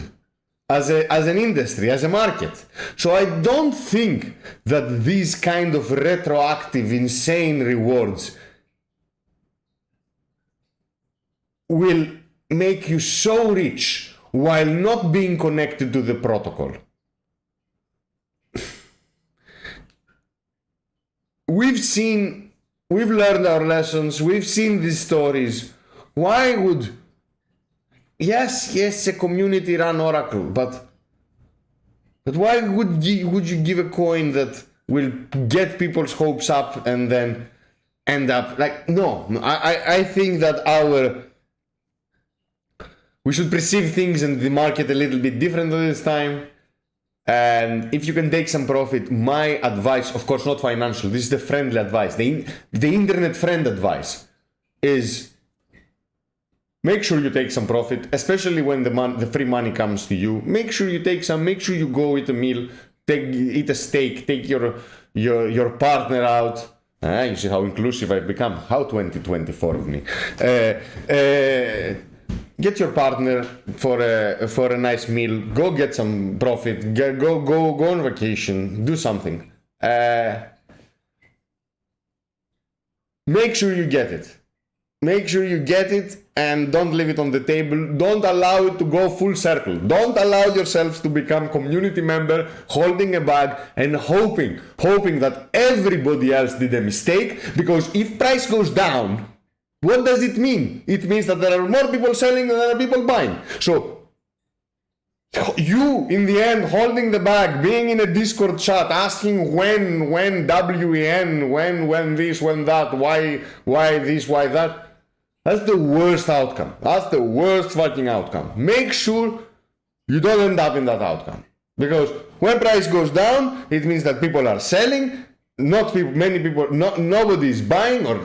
Speaker 5: as an industry, as a market. So I don't think that these kind of retroactive insane rewards will make you so rich while not being connected to the protocol. We've learned our lessons, we've seen these stories. Why would... Yes, a community run oracle, but why would you give a coin that will get people's hopes up and then end up like, no, I think that we should perceive things in the market a little bit differently this time. And if you can take some profit, my advice, of course not financial, this is the friendly advice, the internet friend advice is make sure you take some profit, especially when the free money comes to you. Make sure you take some, make sure you go eat a meal, eat a steak, take your partner out. You see how inclusive I've become. How 2024 of me. Get your partner for a nice meal. Go get some profit. Go on vacation. Do something. Make sure you get it. Make sure you get it and don't leave it on the table. Don't allow it to go full circle. Don't allow yourselves to become community member, holding a bag and hoping that everybody else did a mistake. Because if price goes down, what does it mean? It means that there are more people selling than there are people buying. So you, in the end, holding the bag, being in a Discord chat, asking when WEN, when this, when that, why this, why that. That's the worst outcome. That's the worst fucking outcome. Make sure you don't end up in that outcome. Because when price goes down, it means that people are selling, nobody is buying, or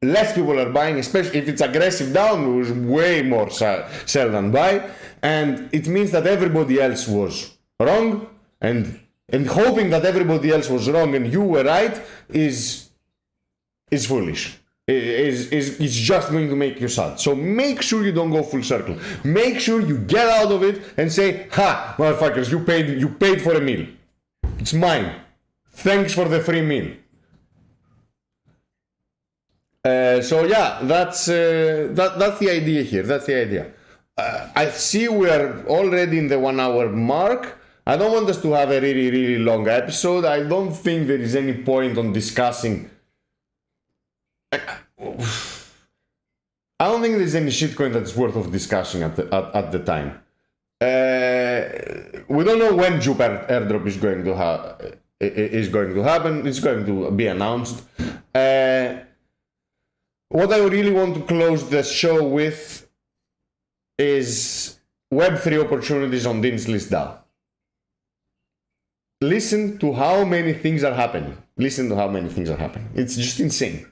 Speaker 5: less people are buying, especially if it's aggressive down, there's way more sell than buy. And it means that everybody else was wrong, and hoping that everybody else was wrong and you were right is foolish. It's just going to make you sad. So make sure you don't go full circle. Make sure you get out of it and say, ha, motherfuckers, you paid for a meal. It's mine. Thanks for the free meal. So yeah, that's the idea here. That's the idea. I see we are already in the 1 hour mark. I don't want us to have a really, really long episode. I don't think there is any point on discussing. I don't think there's any shitcoin that's worth of discussing at the time. We don't know when Jupiter airdrop is going to happen. It's going to be announced. What I really want to close the show with is Web3 opportunities on Dean's List DAO. Listen to how many things are happening. It's just insane.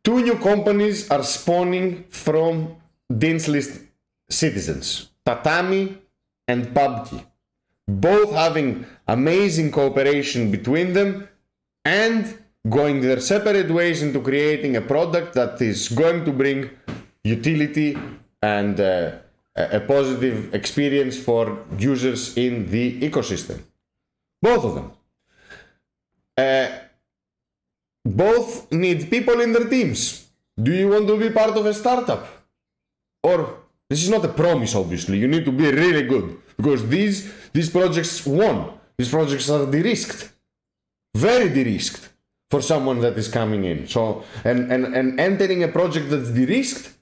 Speaker 5: 2 new companies are spawning from Dean's List citizens, Tatami and PubKey, both having amazing cooperation between them and going their separate ways into creating a product that is going to bring utility and a positive experience for users in the ecosystem. Both of them. Both need people in their teams. Do you want to be part of a startup? Or, this is not a promise, obviously. You need to be really good. Because these projects won. These projects are de-risked. Very de-risked for someone that is coming in. So, and entering a project that's de-risked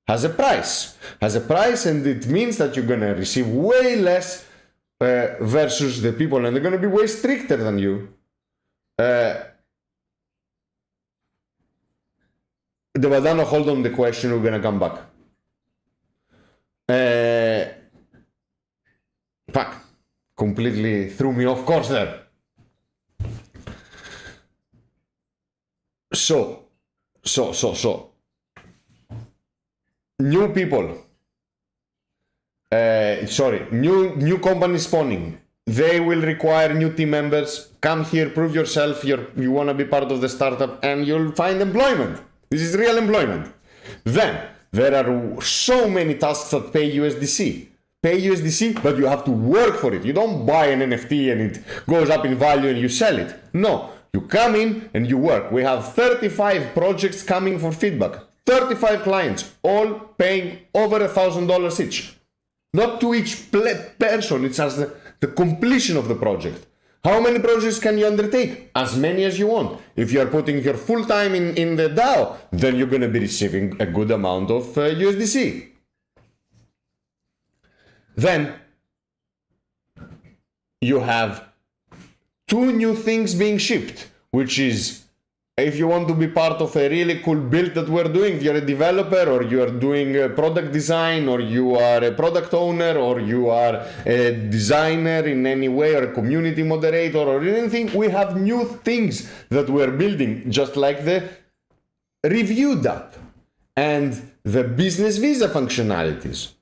Speaker 5: has a price. And it means that you're going to receive way less versus the people. And they're going to be way stricter than you. The Badano, hold on the question, we're gonna come back. Fuck. Completely threw me off course there. So. New people. New companies spawning. They will require new team members. Come here, prove yourself, you wanna be part of the startup, and you'll find employment. This is real employment. Then, there are so many tasks that pay USDC. But you have to work for it. You don't buy an NFT and it goes up in value and you sell it. No, you come in and you work. We have 35 projects coming for feedback. 35 clients, all paying over $1,000 each. Not to each person, it's as the completion of the project. How many projects can you undertake? As many as you want. If you are putting your full time in the DAO, then you're going to be receiving a good amount of USDC. Then you have two new things being shipped, which is, if you want to be part of a really cool build that we're doing, if you're a developer or you are doing product design or you are a product owner or you are a designer in any way or a community moderator or anything, we have new things that we're building, just like the reviewed app and the business visa functionalities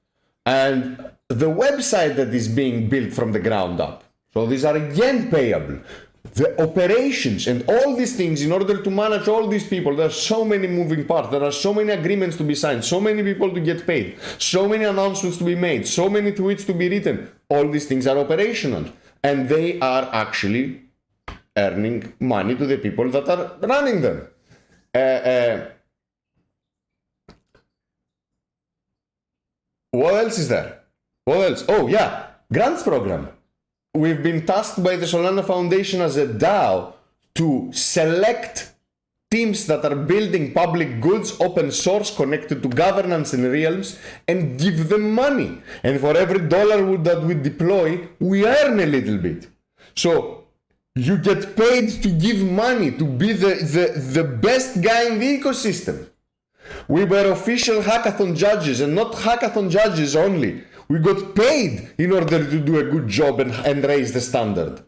Speaker 5: and the website that is being built from the ground up. So these are again payable. The operations and all these things, in order to manage all these people, there are so many moving parts, there are so many agreements to be signed, so many people to get paid, so many announcements to be made, so many tweets to be written. All these things are operational and they are actually earning money to the people that are running them. What else is there? What else? Oh yeah, grants program. We've been tasked by the Solana Foundation as a DAO to select teams that are building public goods, open source, connected to governance and realms, and give them money. And for every dollar that we deploy, we earn a little bit. So you get paid to give money, to be the best guy in the ecosystem. We were official hackathon judges, and not hackathon judges only. We got paid in order to do a good job and raise the standard.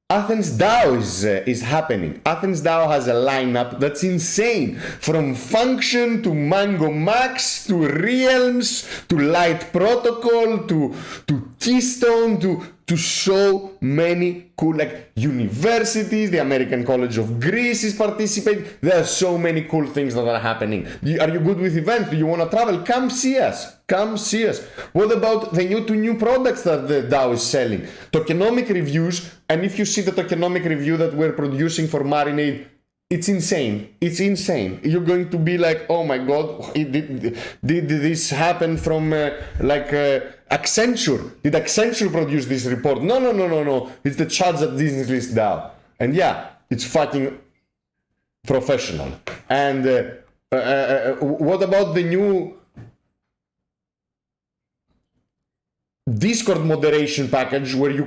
Speaker 5: Athens DAO is happening. Athens DAO has a lineup that's insane. From Function to Mango Max to Realms to Light Protocol to Keystone to so many cool, like universities, the American College of Greece is participating. There are so many cool things that are happening. Are you good with events? Do you want to travel? Come see us. Come see us. What about the new products that the DAO is selling? Tokenomic reviews, and if you see the tokenomic review that we're producing for Marinade, it's insane. It's insane. You're going to be like, oh my god, did this happen from Accenture? Did Accenture produce this report? No. It's the charts at Business List DAO. And yeah, it's fucking professional. And what about the new Discord moderation package where we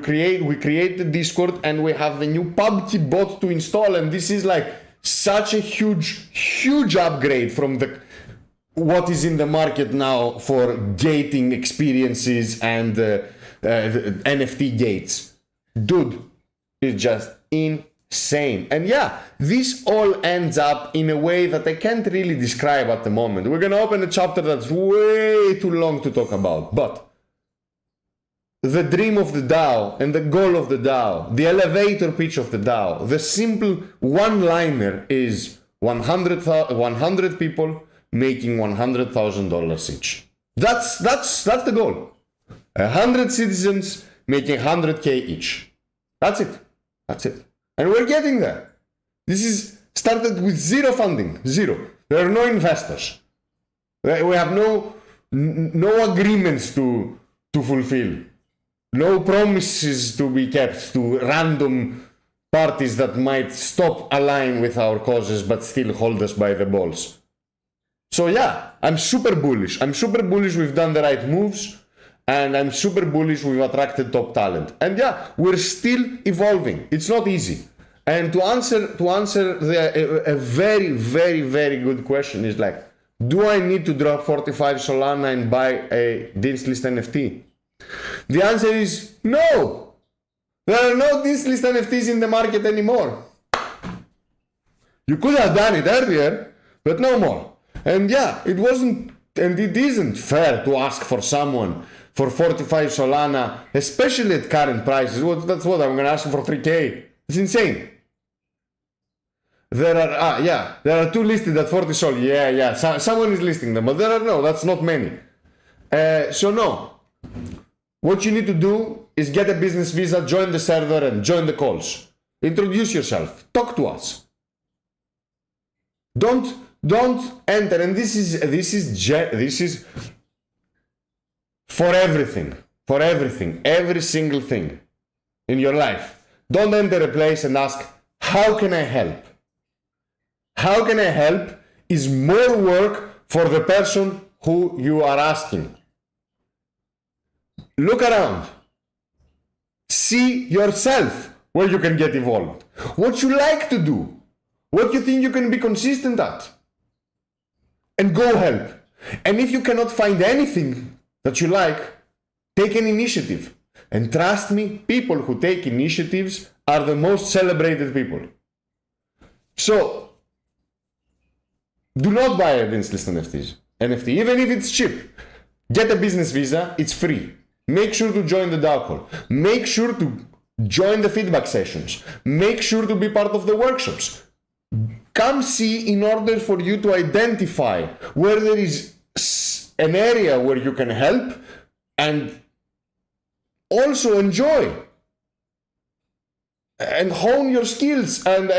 Speaker 5: create the Discord and we have the new PubKey bot to install, and this is like such a huge upgrade from what is in the market now for gating experiences and NFT gates. Dude, it's just insane. And yeah, this all ends up in a way that I can't really describe at the moment. We're gonna open a chapter that's way too long to talk about, but the dream of the DAO and the goal of the DAO, the elevator pitch of the DAO, the simple one-liner is 100 people making $100,000 each. That's the goal. 100 citizens making 100K each. That's it. And we're getting there. This is started with zero funding, zero. There are no investors. We have no agreements to fulfill. No promises to be kept to random parties that might stop align with our causes but still hold us by the balls. So yeah, I'm super bullish. We've done the right moves, and I'm super bullish we've attracted top talent. And yeah, we're still evolving. It's not easy. And to answer a very, very, very good question is like, do I need to drop 45 Solana and buy a Deals List NFT? The answer is no. There are no Deals List NFTs in the market anymore. You could have done it earlier, but no more. And yeah, it wasn't, and it isn't fair to ask for someone for 45 Solana, especially at current prices. That's what I'm gonna ask him for 3K. It's insane. There are two listed at 40 Sol. Yeah. Someone is listing them, but that's not many. So no. What you need to do is get a business visa, join the server, and join the calls. Introduce yourself. Talk to us. Don't enter. And this is for everything. For everything. Every single thing in your life. Don't enter a place and ask, how can I help? How can I help is more work for the person who you are asking. Look around. See yourself where you can get involved. What you like to do. What you think you can be consistent at. And go help. And if you cannot find anything that you like, take an initiative. And trust me, people who take initiatives are the most celebrated people. So, do not buy against list NFT, even if it's cheap. Get a business visa, it's free. Make sure to join the DAO call. Make sure to join the feedback sessions. Make sure to be part of the workshops. Come see in order for you to identify where there is an area where you can help and also enjoy and hone your skills and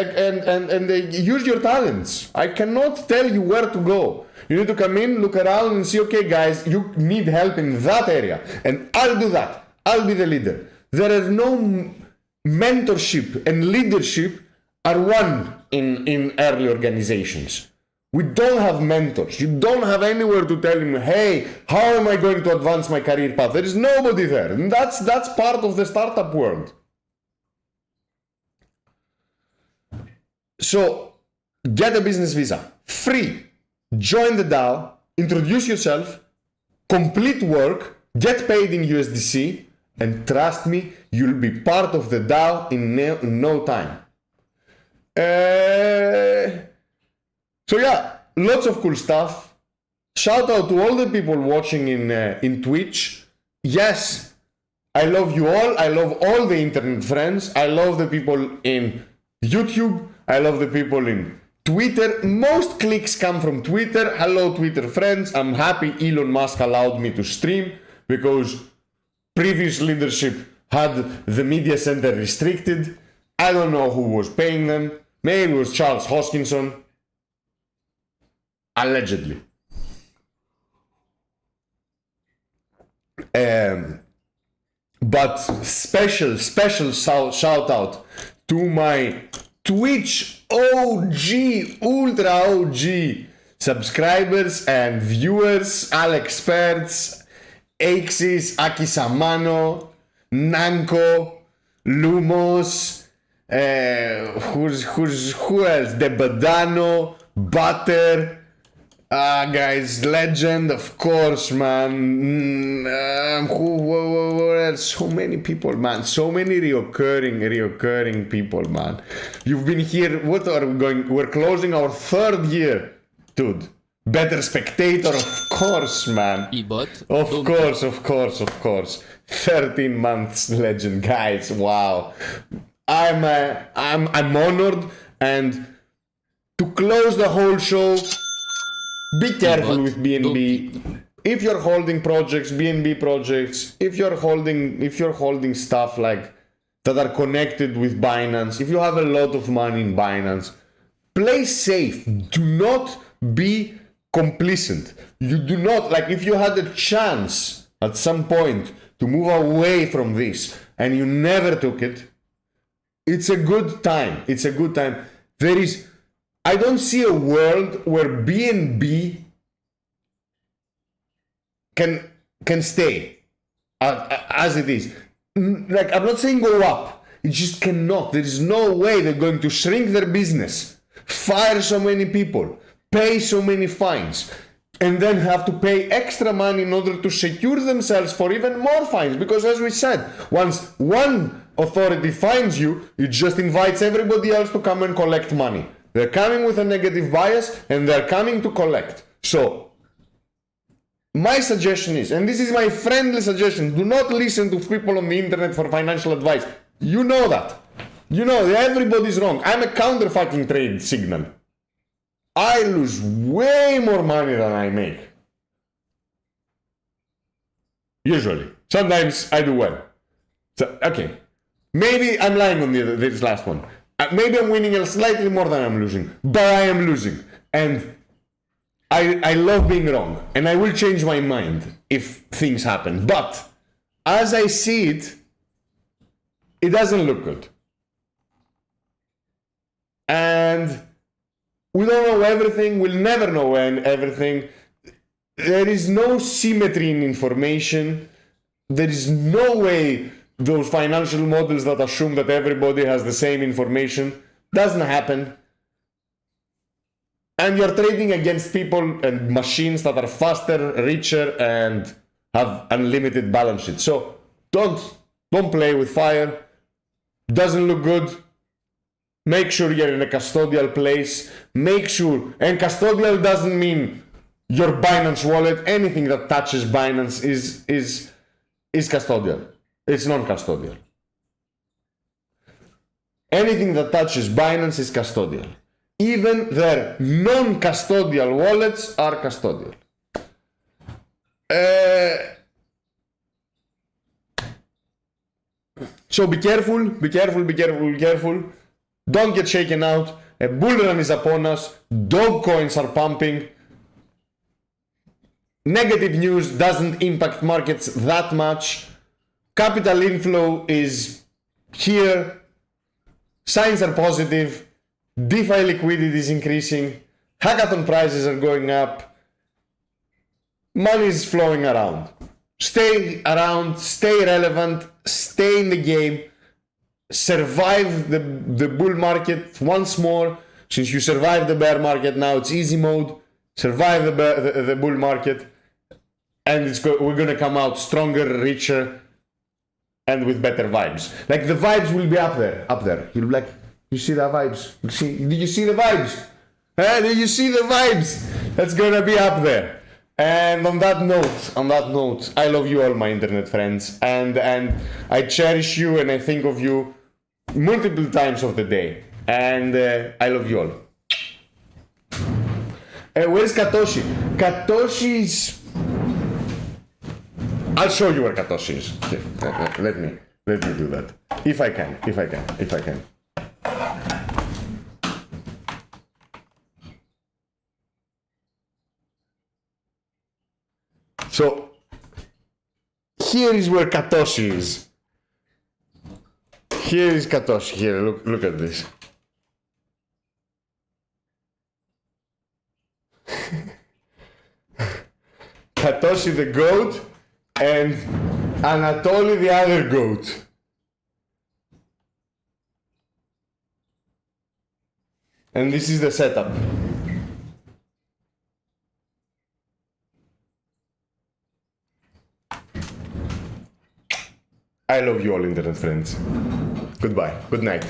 Speaker 5: use your talents. I cannot tell you where to go. You need to come in, look around and see, okay guys, you need help in that area and I'll do that. I'll be the leader. There is no mentorship and leadership are one in early organizations. We don't have mentors. You don't have anywhere to tell him, hey, how am I going to advance my career path? There is nobody there. And that's part of the startup world. So, get a business visa. Free. Join the DAO. Introduce yourself. Complete work. Get paid in USDC. And trust me, you'll be part of the DAO in no time. So yeah, lots of cool stuff. Shout out to all the people watching in Twitch. Yes, I love you all. I love all the internet friends. I love the people in YouTube. I love the people in Twitter. Most clicks come from Twitter. Hello, Twitter friends. I'm happy Elon Musk allowed me to stream because previous leadership had the media center restricted. I don't know who was paying them. Maybe it was Charles Hoskinson. Allegedly. But special shout out to my Twitch OG, ultra OG subscribers and viewers, Alex Pertz, Axis, Akisamano, Nanko, Lumos, who else? Debadano, Butter, guys, Legend, of course, man. Who else? So many people, man. So many reoccurring people, man. You've been here. What are we going? We're closing our 3rd year, dude. Better Spectator, of course, man. Of course. 13 months Legend, guys. Wow. I'm honored, and to close the whole show, be careful with BNB. If you're holding projects, BNB projects, if you're holding stuff like that are connected with Binance, if you have a lot of money in Binance, play safe. Do not be complacent. You do not, like, if you had a chance at some point to move away from this and you never took it, it's a good time. I don't see a world where BNB can stay as it is. Like, I'm not saying go up. It just cannot. There is no way they're going to shrink their business, fire so many people, pay so many fines, and then have to pay extra money in order to secure themselves for even more fines. Because as we said, once one authority fines you, it just invites everybody else to come and collect money. They're coming with a negative bias and they're coming to collect. So, my suggestion is, and this is my friendly suggestion, do not listen to people on the internet for financial advice. You know that. You know, everybody's wrong. I'm a counter fucking trade signal. I lose way more money than I make. Usually. Sometimes I do well. So, okay. Maybe I'm lying on this last one. Maybe I'm winning slightly more than I'm losing. But I am losing. And I love being wrong. And I will change my mind if things happen. But as I see it, it doesn't look good. And we don't know everything. We'll never know everything. There is no symmetry in information. There is no way those financial models that assume that everybody has the same information doesn't happen. And you're trading against people and machines that are faster, richer, and have unlimited balance sheets. So don't play with fire. Doesn't look good. Make sure you're in a custodial place. Make sure, and custodial doesn't mean your Binance wallet. Anything that touches Binance is custodial. It's non-custodial. Anything that touches Binance is custodial. Even their non-custodial wallets are custodial. So be careful, be careful, be careful, be careful. Don't get shaken out. A bull run is upon us. Dog coins are pumping. Negative news doesn't impact markets that much. Capital inflow is here. Signs are positive. DeFi liquidity is increasing. Hackathon prices are going up. Money is flowing around. Stay around, stay relevant, stay in the game, survive the bull market once more. Since you survived the bear market, now it's easy mode. Survive the bull market, and we're gonna come out stronger, richer, and with better vibes. Like the vibes will be up there. You'll be like, you see the vibes? Did you see the vibes? Did you see the vibes? That's gonna be up there. And on that note, I love you all, my internet friends, and I cherish you and I think of you multiple times of the day. And I love you all. Where's Katoshi? Katoshi's... I'll show you where Katoshi is. Let me do that. If I can. So, here is where Katoshi is. Here is Katoshi. Here, look at this. Katoshi the goat and Anatoly the other goat. And this is the setup. I love you all, internet friends. Goodbye. Good night.